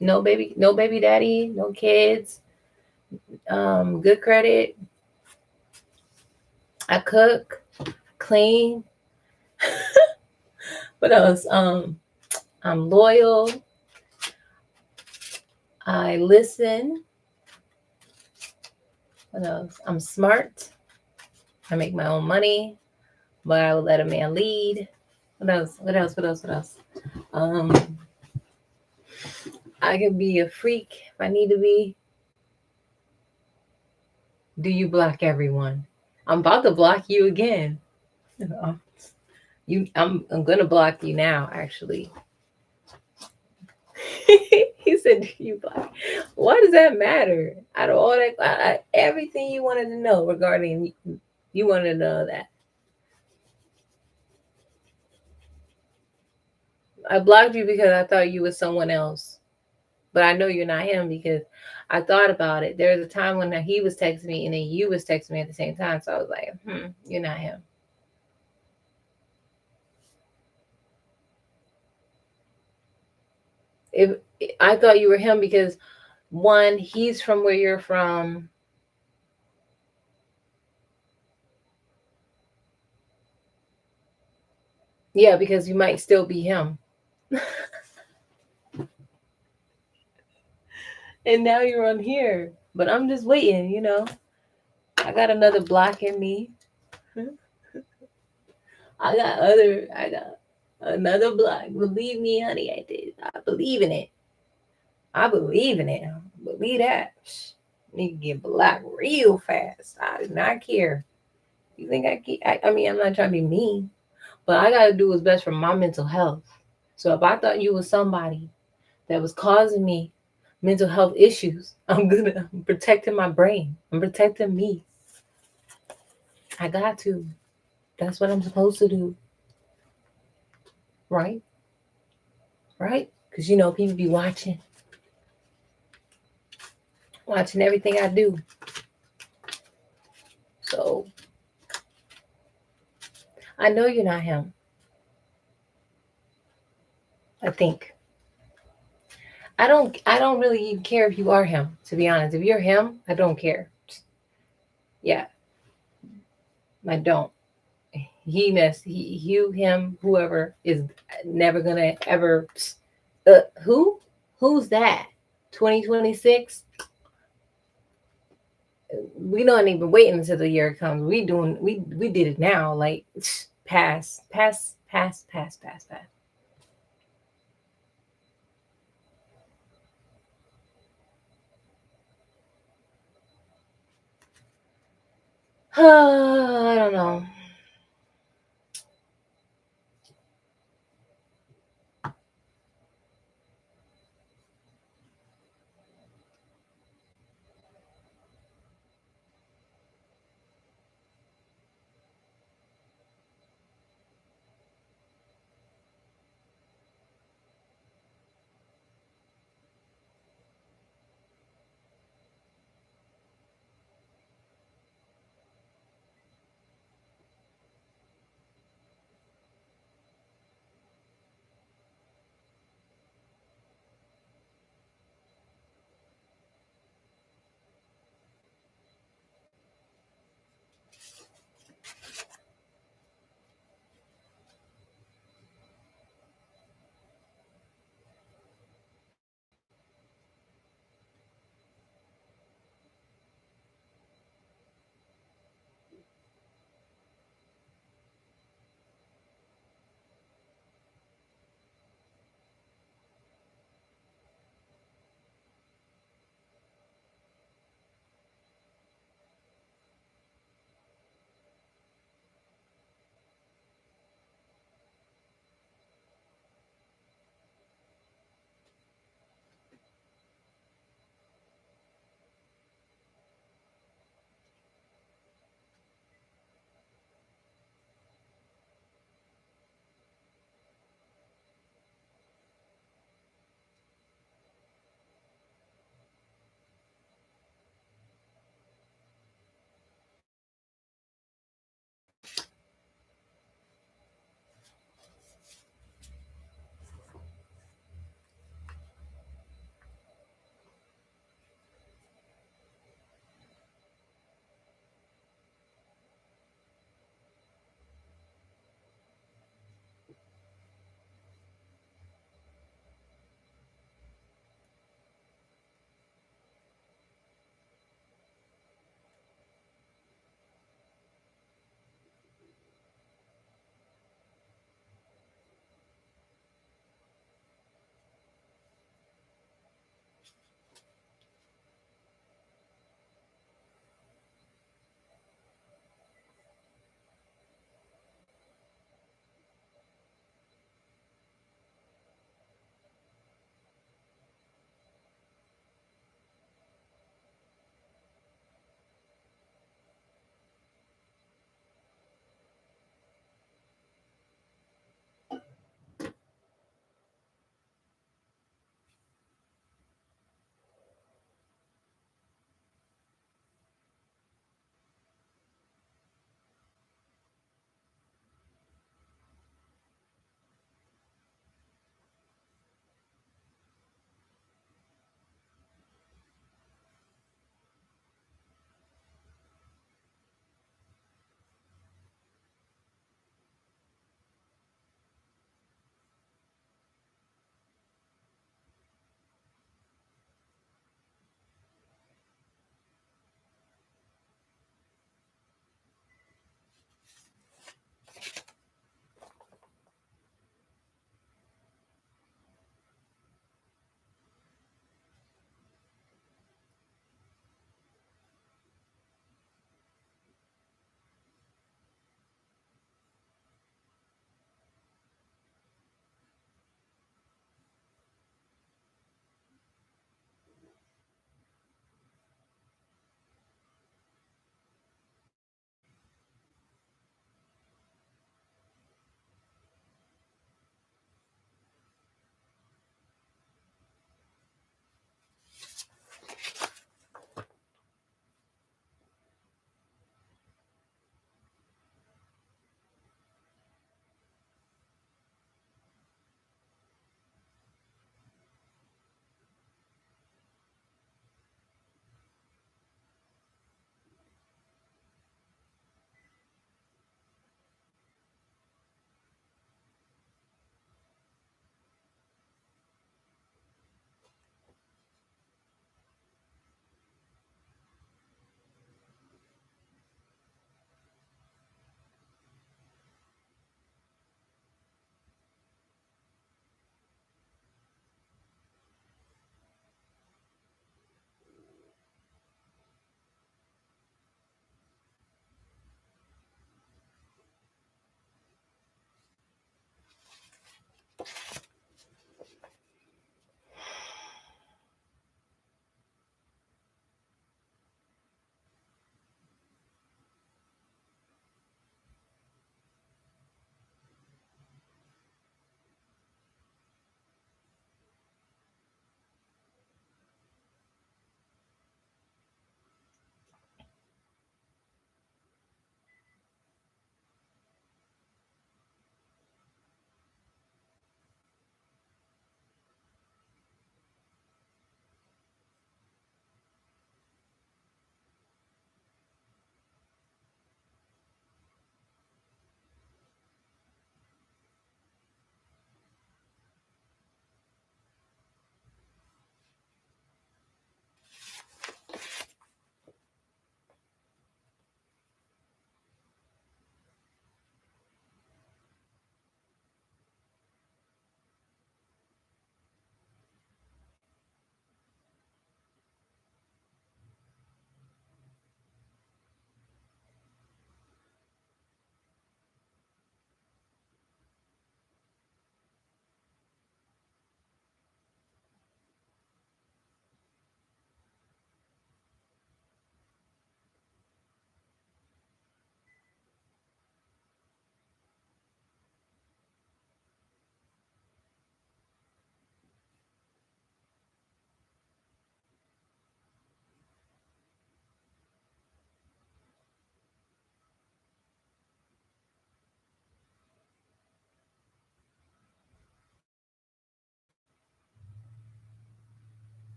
no baby daddy, no kids, good credit, I cook, clean. What else? I'm loyal. I listen. What else? I'm smart. I make my own money, but I will let a man lead. What else? What else? What else? What else? Um, I can be a freak if I need to be. Do you block everyone? I'm about to block you again. I'm gonna block you now. Actually, he said, "Do you block?" Why does that matter? Out of all that, everything you wanted to know regarding you wanted to know that. I blocked you because I thought you was someone else. But I know you're not him because I thought about it. There was a time when he was texting me and then you was texting me at the same time. So I was like, you're not him. If I thought you were him because one, he's from where you're from. Yeah, because you might still be him. And now you're on here. But I'm just waiting, you know. I got another block in me. I got another block. Believe me, honey, I did. I believe in it. I believe in it. Believe that. Need to get blocked real fast. I do not care. You think I mean, I'm not trying to be mean, but I got to do what's best for my mental health. So if I thought you was somebody that was causing me mental health issues, I'm protecting my brain. I'm protecting me. I got to. That's what I'm supposed to do. Right? Right? Because, people be watching everything I do. So I know you're not him. I think. I don't really even care if you are him, to be honest. If you're him, I don't care. Yeah, I don't. Him, whoever is never gonna ever. Who? Who's that? 2026. We don't even wait until the year comes. We did it now. Like pass, pass, pass, pass, pass, pass. I don't know.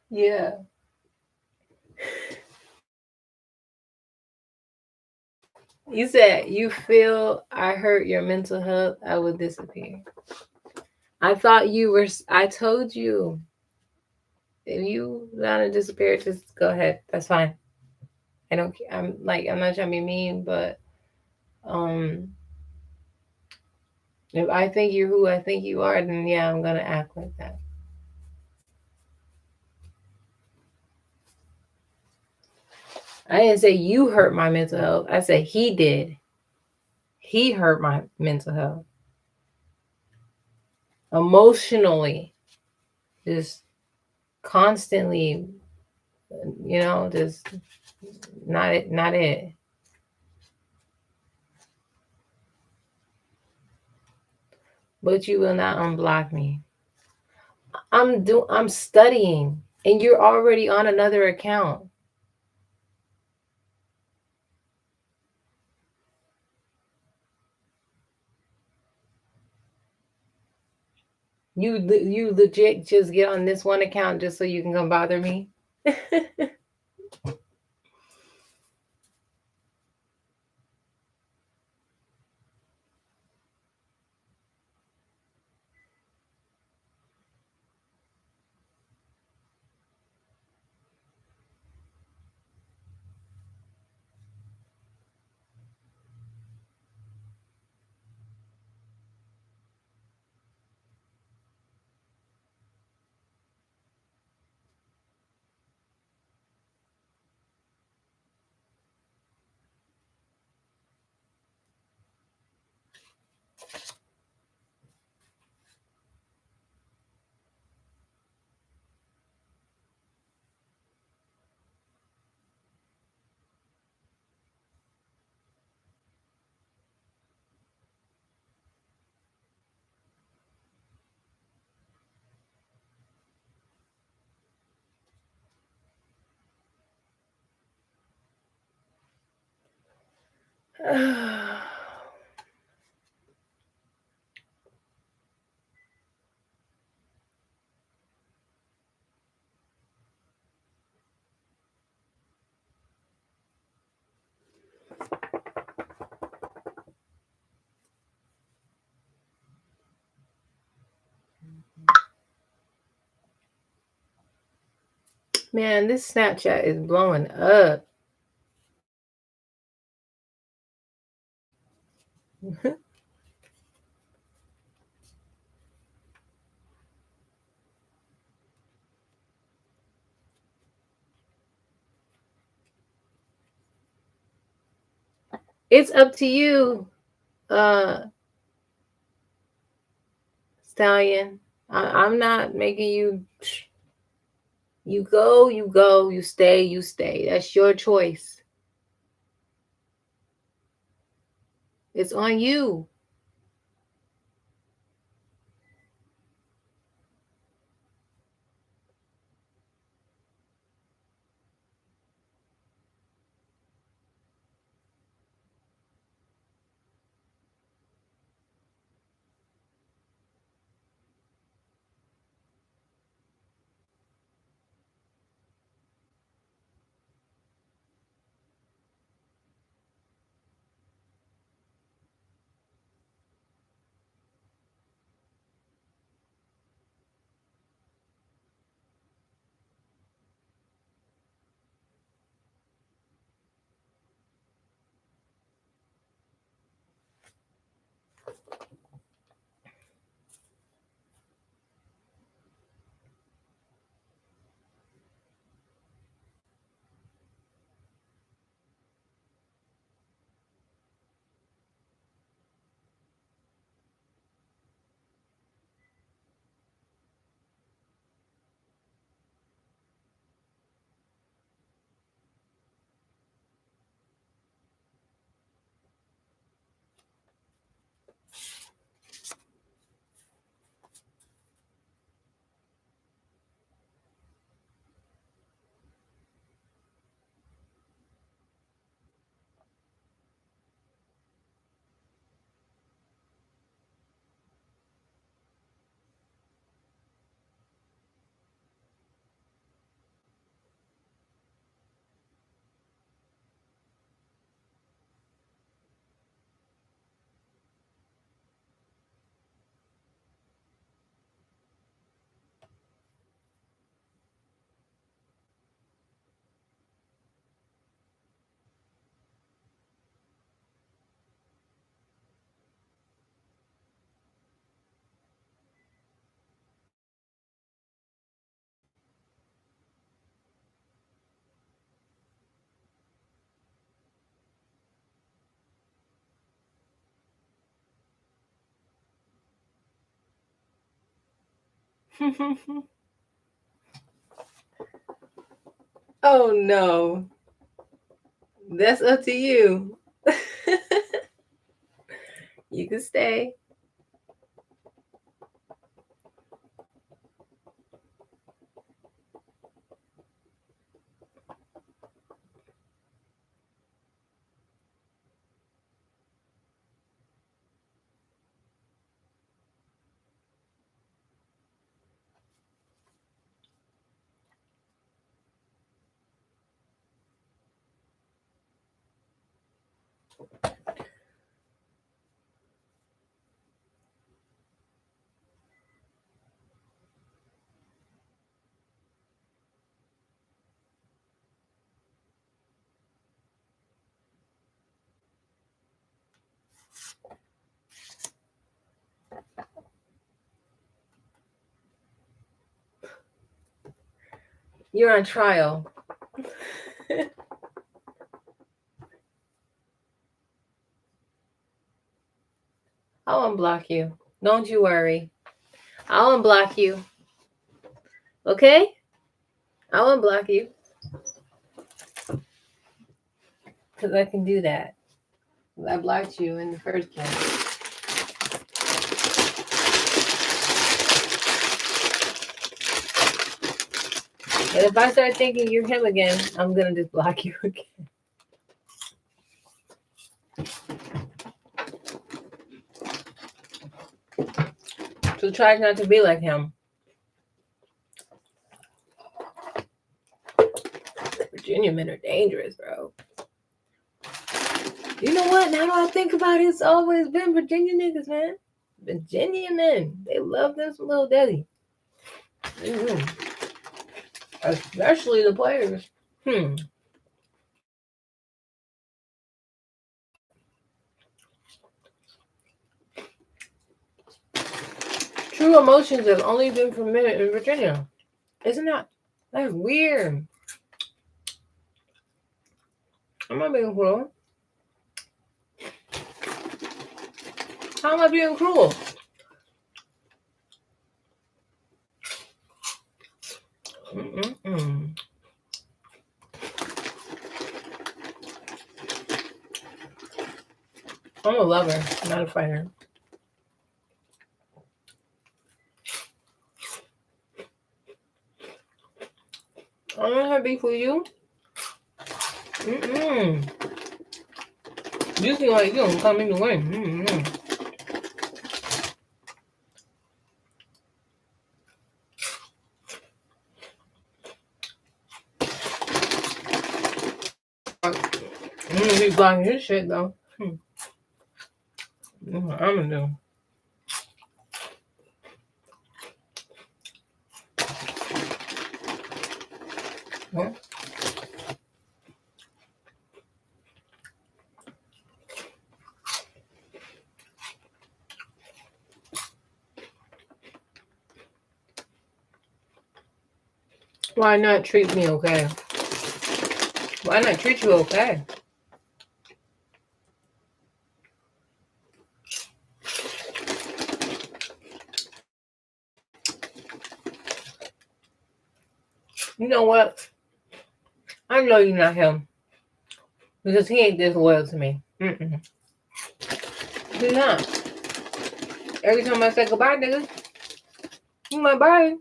Yeah. You said you feel I hurt your mental health, I will disappear. I thought you were, I told you. If you want to disappear, just go ahead. That's fine. I don't, I'm like, I'm not trying to be mean, but um, if I think you're who I think you are, then yeah, I'm going to act like that. I didn't say you hurt my mental health. I said he did. He hurt my mental health emotionally, just constantly, just not it, not it. But you will not unblock me. I'm studying and you're already on another account. You legit just get on this one account just so you can come bother me. Man, this Snapchat is blowing up. It's up to you, uh, Stallion. I'm not making you. You go, you go, you stay, you stay. That's your choice. It's on you. Oh no. That's up to you. You can stay. You're on trial. I'll unblock you. Don't you worry. I'll unblock you. Okay? I'll unblock you. Because I can do that. I blocked you in the first place. And if I start thinking you're him again, I'm going to just block you again. So try not to be like him. Virginia men are dangerous, bro. You know what? Now that I think about it, it's always been Virginia niggas, man. Virginia men. They love them some little daddy. Especially the players. True emotions have only been permitted in Virginia. Isn't that's weird? I'm not being cruel. How am I being cruel? I'm a lover, not a fighter. I'm not happy for you. You seem like you don't come in the way. I'm gonna be blocking his shit though. That's what I'm gonna do. Huh? Why not treat me okay? Why not treat you okay? You know what? I know you're not him. Because he ain't this loyal to me. He's not. Every time I say goodbye, nigga, you might bye.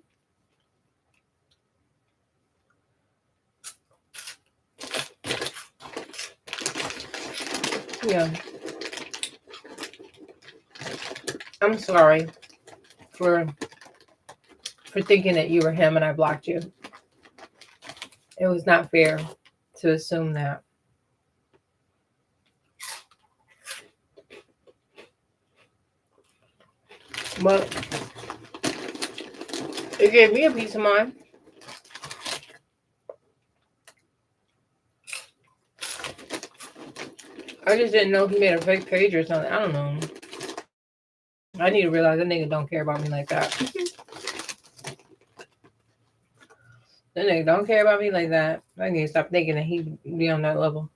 Yeah. I'm sorry for thinking that you were him and I blocked you. It was not fair to assume that. But it gave me a peace of mind. I just didn't know he made a fake page or something. I don't know. I need to realize that nigga don't care about me like that. That nigga don't care about me like that. I need to stop thinking that he be on that level.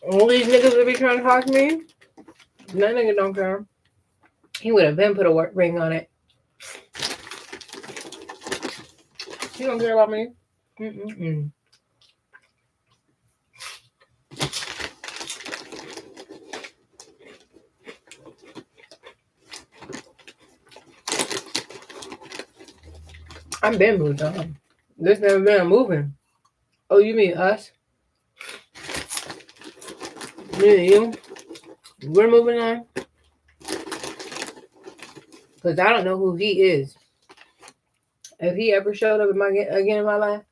All these niggas that be trying to talk to me, that nigga don't care. He would have been put a ring on it. He don't care about me. I've been moved on. There's never been a moving. Oh, you mean us? Me and you? We're moving on? Because I don't know who he is. If he ever showed up again in my life,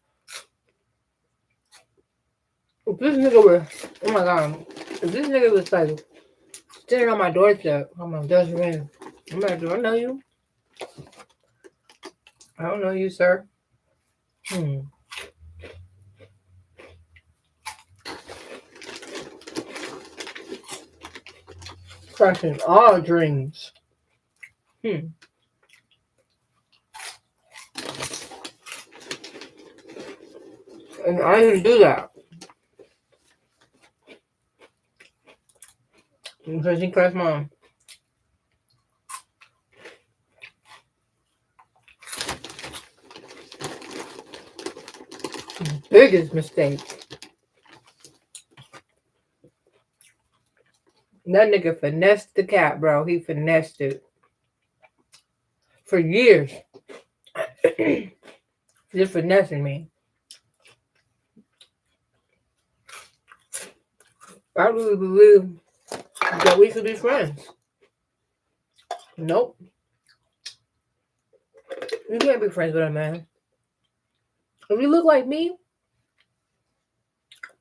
if this nigga was, oh my God, if this nigga was like sitting on my doorstep, I'm like, that's man. I'm like, do I know you? I don't know you, sir. Crushing all dreams. And I didn't do that. Because he crushed mom. Biggest mistake. That nigga finessed the cat, bro. He finessed it. For years. Just finessing me. I really believe that we could be friends. Nope. You can't be friends with a man. If you look like me,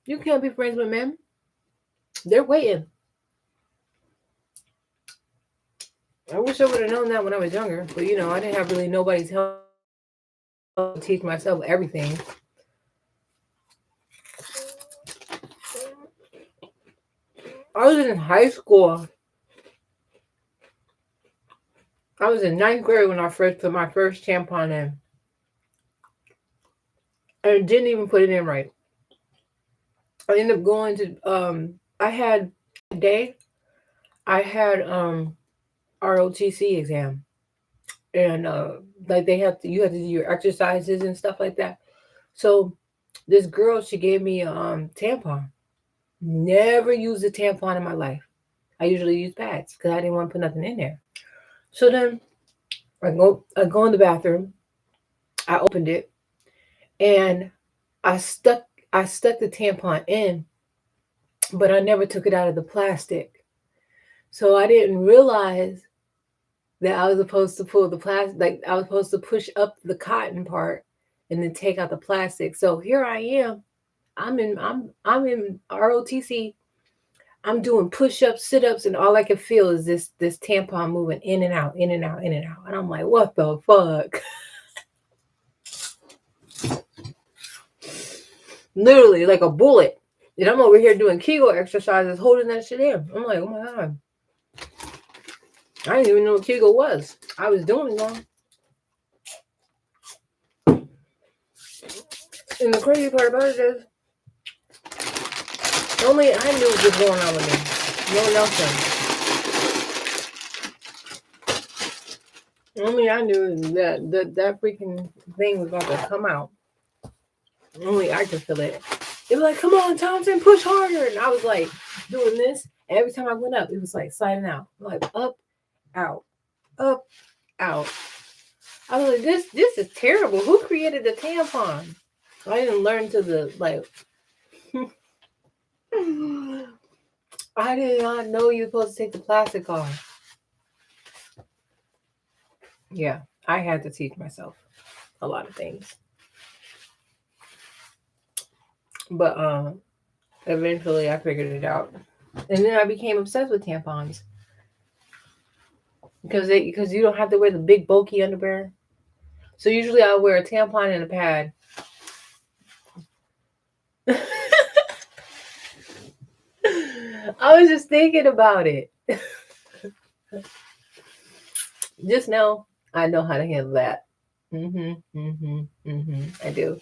you can't be friends with men. They're waiting. I wish I would have known that when I was younger. But, you know, I didn't have really nobody's help to teach myself everything. I was in high school. I was in 9th grade when I first put my first tampon in. And didn't even put it in right. I ended up going to, I had ROTC exam. And, like you have to do your exercises and stuff like that. So this girl, she gave me a tampon. Never used a tampon in my life. I usually use pads because I didn't want to put nothing in there. So then I go in the bathroom. I opened it and I stuck the tampon in, but I never took it out of the plastic. So I didn't realize that I was supposed to pull the plastic, like I was supposed to push up the cotton part and then take out the plastic. So here I am. I'm in ROTC. I'm doing push-ups, sit-ups, and all I can feel is this tampon moving in and out, in and out, in and out. And I'm like, what the fuck? Literally like a bullet. And I'm over here doing Kegel exercises, holding that shit in. I'm like, oh my God. I didn't even know what Kegel was. I was doing it wrong. And the crazy part about it is, only I knew what was going on with me. No one else knew. Only I knew that freaking thing was about to come out. Only I could feel it. They were like, come on, Thompson, push harder. And I was like doing this. And every time I went up, it was like sliding out. Like up, out, up, out. I was like, this is terrible. Who created the tampon? I didn't learn to the, like, I did not know you were supposed to take the plastic off. Yeah, I had to teach myself a lot of things. But eventually I figured it out. And then I became obsessed with tampons. Because you don't have to wear the big bulky underwear. So usually I wear a tampon and a pad. I was just thinking about it. Just know I know how to handle that. I do.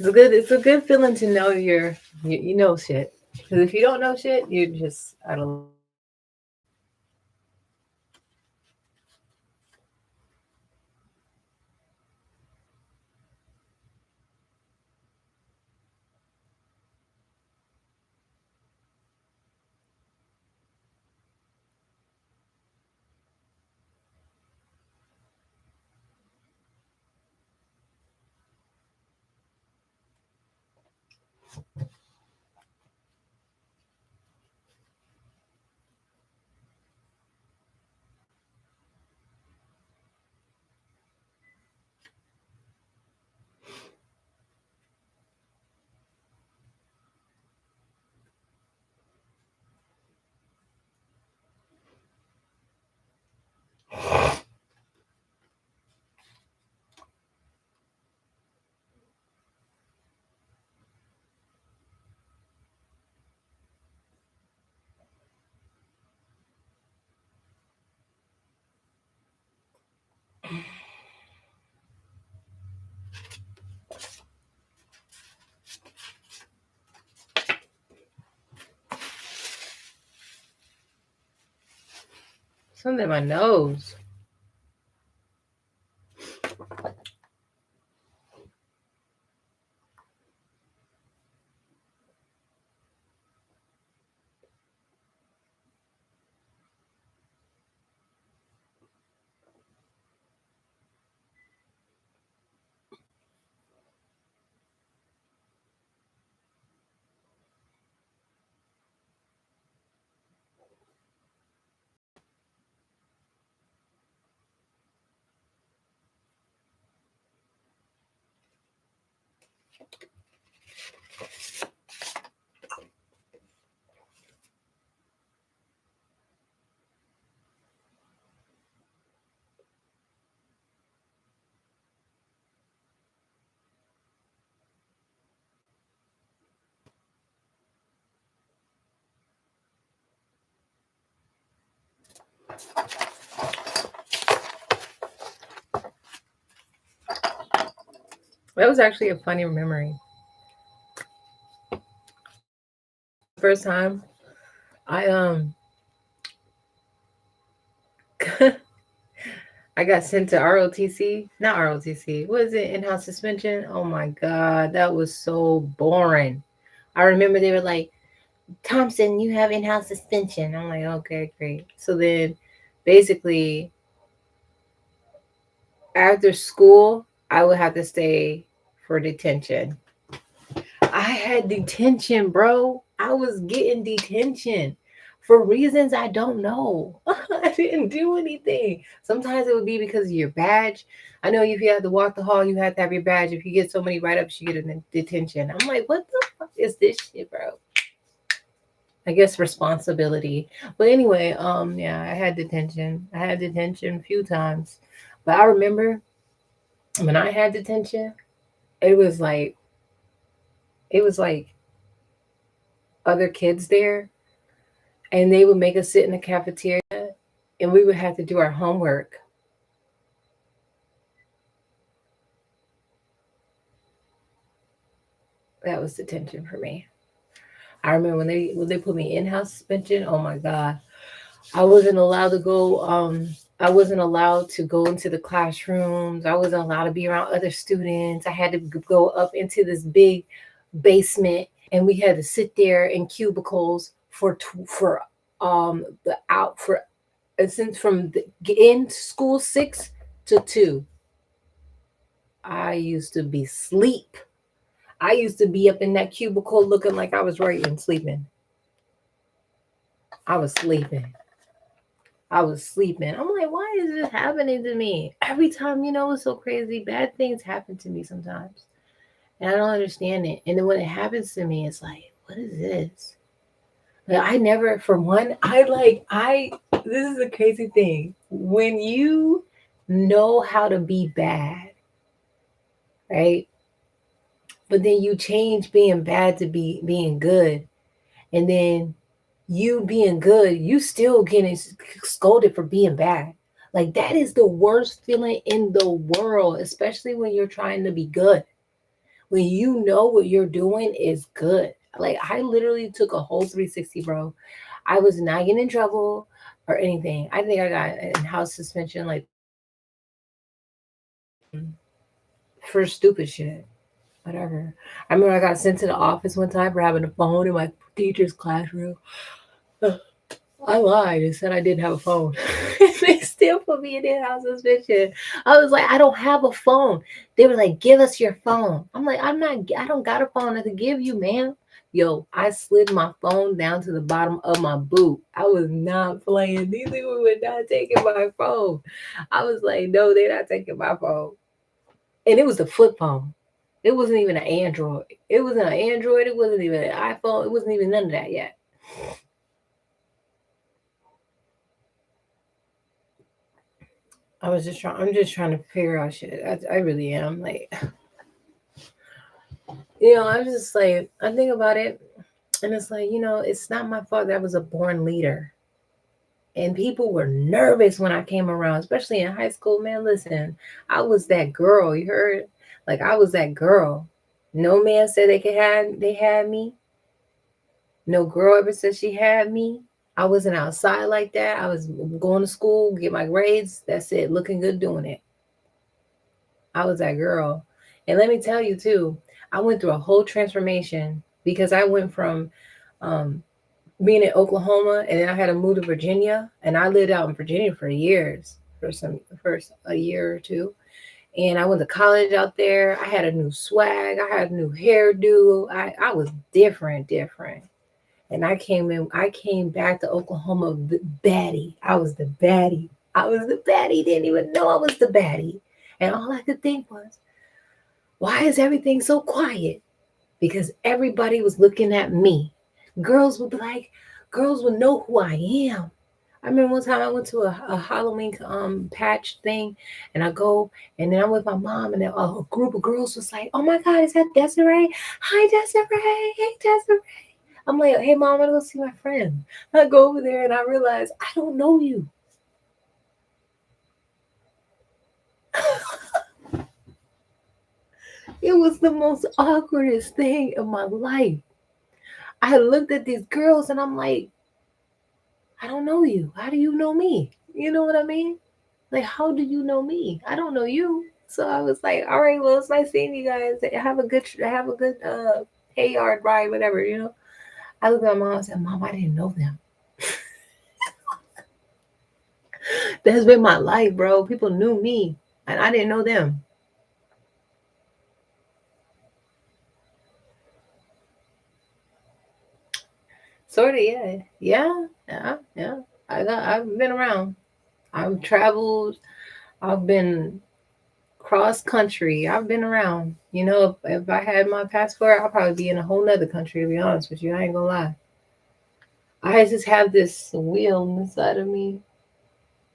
It's a good feeling to know you know shit. Because if you don't know shit, you're just out of. Something in my nose. That was actually a funny memory. First time I I got sent to ROTC, not ROTC. What is it? In-house suspension. Oh my god, that was so boring. I remember they were like, Thompson, you have in-house suspension. I'm like, okay, great. So then, basically, after school, I would have to stay for detention. I had detention, bro. I was getting detention for reasons I don't know. I didn't do anything. Sometimes it would be because of your badge. I know if you have to walk the hall, you have to have your badge. If you get so many write-ups, you get a detention. I'm like, what the fuck is this shit, bro? I guess responsibility. But anyway, yeah, I had detention. I had detention a few times. But I remember when I had detention, it was like it was like other kids there, and they would make us sit in the cafeteria, and we would have to do our homework. That was detention for me. I remember when they put me in house suspension. Oh my god, I wasn't allowed to go. I wasn't allowed to go into the classrooms. I wasn't allowed to be around other students. I had to go up into this big basement, and we had to sit there in cubicles for the out for since from the in school 6 to 2. I used to be sleep. I used to be up in that cubicle looking like I was writing, sleeping. I was sleeping. I was sleeping. I'm like, why is this happening to me? Every time, it's so crazy. Bad things happen to me sometimes. And I don't understand it. And then when it happens to me, it's like, what is this? Like, I never, for one, this is a crazy thing. When you know how to be bad, right? But then you change being bad to being good. And then you being good, you still getting scolded for being bad. Like that is the worst feeling in the world, especially when you're trying to be good. when you know what you're doing is good. Like I literally took a whole 360, bro. I was not getting in trouble or anything. I think I got in house suspension like for stupid shit. Whatever. I remember I got sent to the office one time for having a phone in my teacher's classroom. I lied and said I didn't have a phone. They still put me in in-house suspension. I was like, I don't have a phone. They were like, give us your phone. I'm like, I don't got a phone to give you, man. Yo, I slid my phone down to the bottom of my boot. I was not playing. These people were not taking my phone. I was like, no, they're not taking my phone. And it was the flip phone. It wasn't even an Android. It wasn't an Android. It wasn't even an iPhone. It wasn't even none of that yet. I'm just trying to figure out shit. I really am. Like, I'm just like, I think about it and it's like, it's not my fault that I was a born leader. And people were nervous when I came around, especially in high school. Man, listen, I was that girl. You heard? Like, I was that girl. No man said they had me. No girl ever said she had me. I wasn't outside like that. I was going to school, get my grades. That's it. Looking good doing it. I was that girl. And let me tell you too, I went through a whole transformation because I went from um, being in Oklahoma and then I had to move to Virginia and I lived out in Virginia for years, for a year or two. And I went to college out there. I had a new swag. I had a new hairdo. I was different. And I came back to Oklahoma baddie. I was the baddie. I was the baddie. Didn't even know I was the baddie. And all I could think was, why is everything so quiet? Because everybody was looking at me. Girls would be like, girls would know who I am. I remember one time I went to a Halloween patch thing, and I go, and then I'm with my mom, and then a group of girls was like, "Oh my God, is that Desiree? Hi, Desiree. Hey, Desiree." I'm like, "Hey, mom, I'm gonna go see my friend." I go over there, and I realize I don't know you. It was the most awkwardest thing in my life. I looked at these girls, and I'm like, I don't know you. How do you know me? You know what I mean? Like, how do you know me? I don't know you. So I was like, all right, well, it's nice seeing you guys. Have a good hay yard ride, whatever. I looked at my mom and said, Mom, I didn't know them. That's been my life, bro. People knew me and I didn't know them. Sort of, yeah. Yeah. I've been around. I've traveled. I've been cross country. I've been around. If I had my passport, I'll probably be in a whole nother country, to be honest with you. I ain't gonna lie. I just have this wheel inside of me.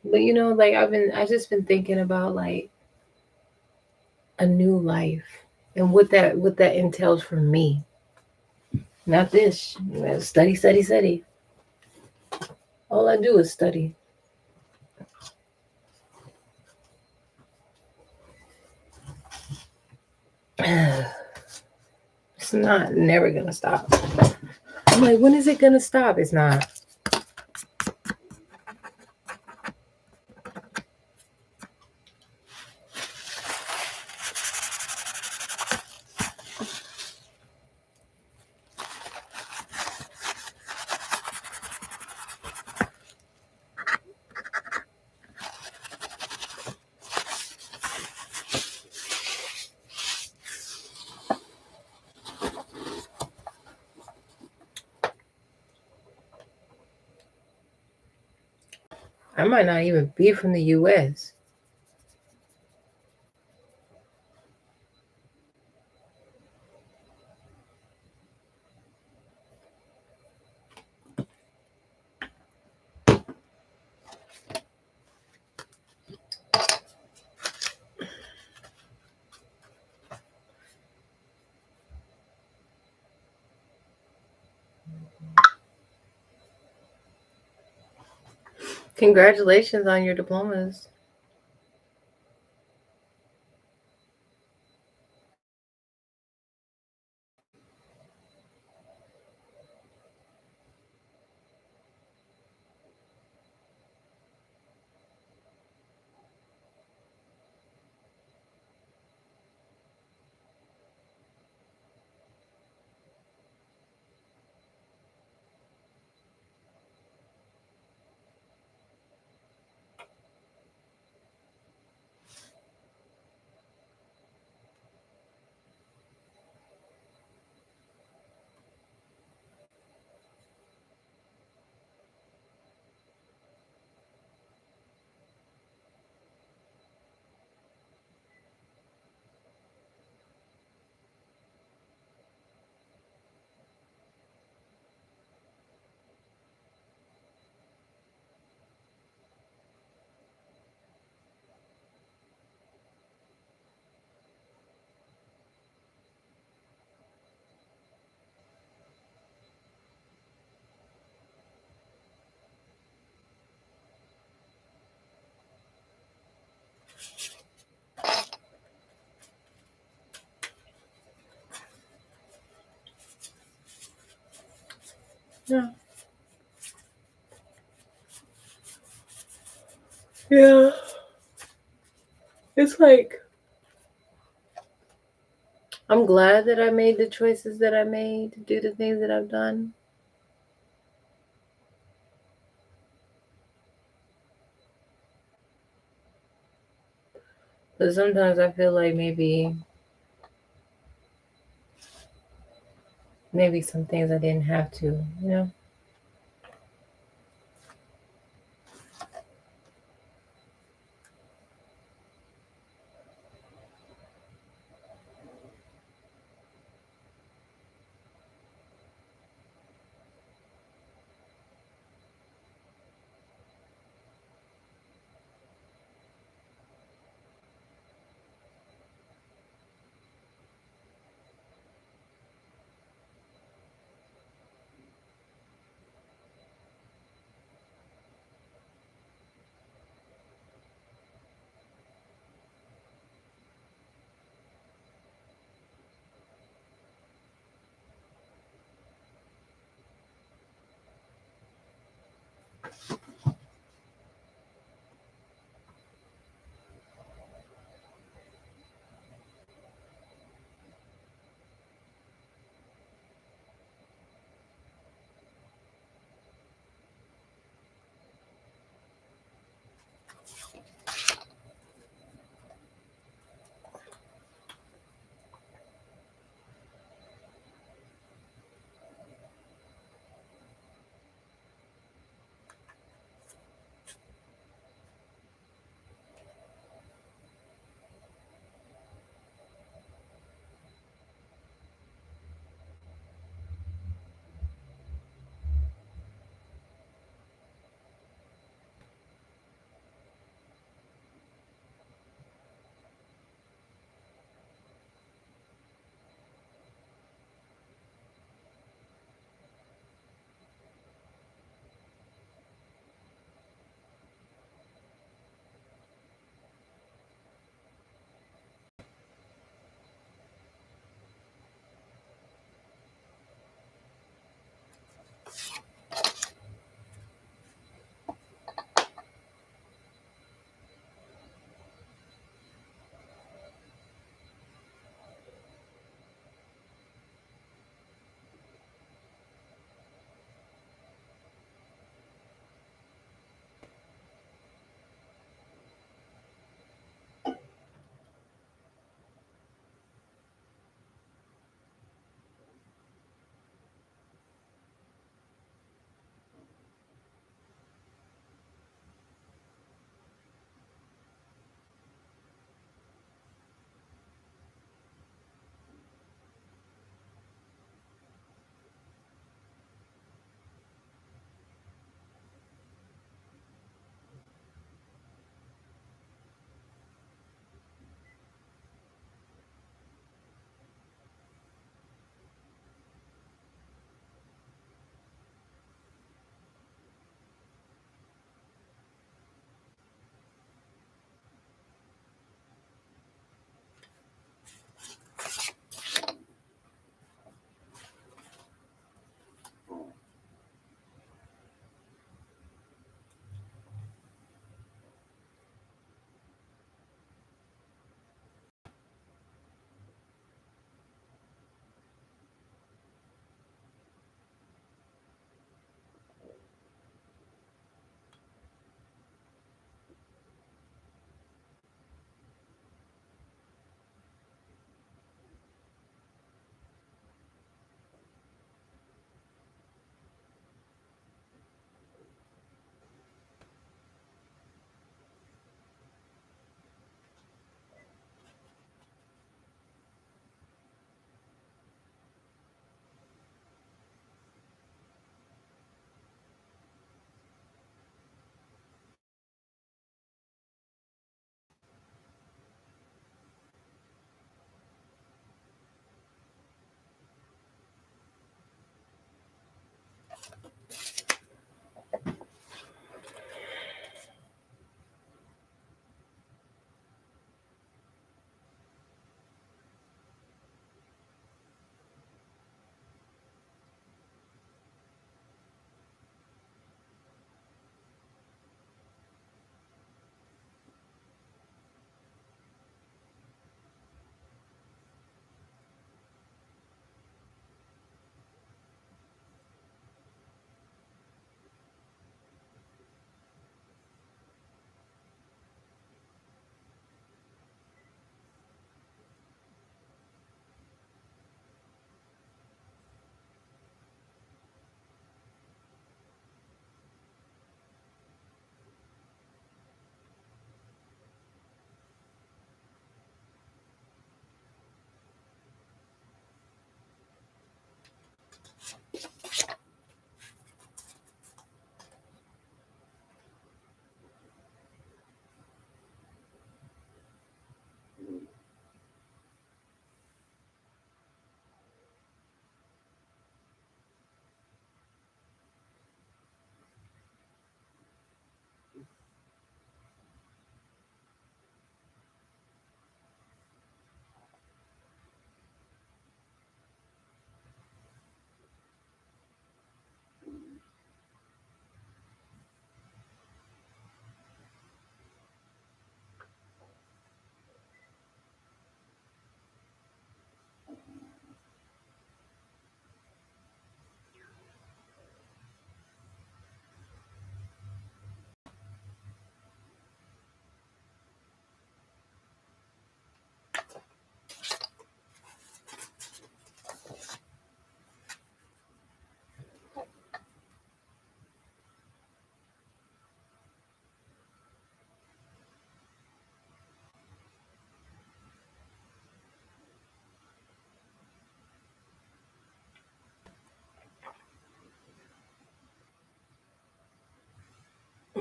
But like I just been thinking about like a new life and what that entails for me. Not this. Study. All I do is study. It's not never gonna stop. I'm like, when is it gonna stop? It's not. I might not even be from the US. Congratulations on your diplomas. Yeah. Yeah. It's like I'm glad that I made the choices that I made to do the things that I've done. But sometimes I feel like maybe some things I didn't have to.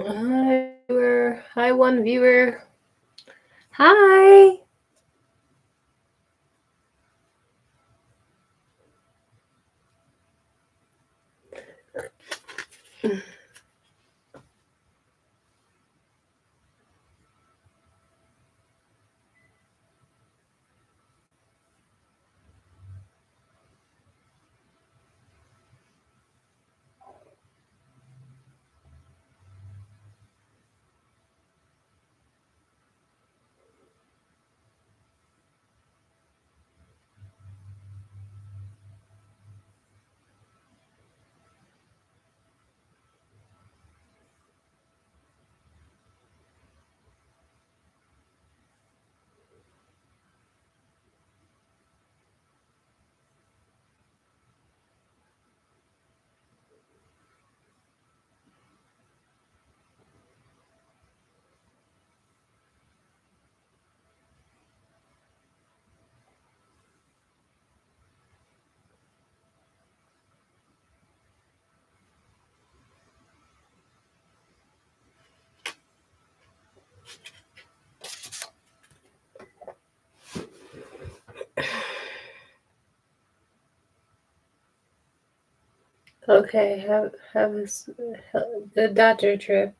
Hi, viewer. Hi, one viewer. Hi. Okay, have a good doctor trip.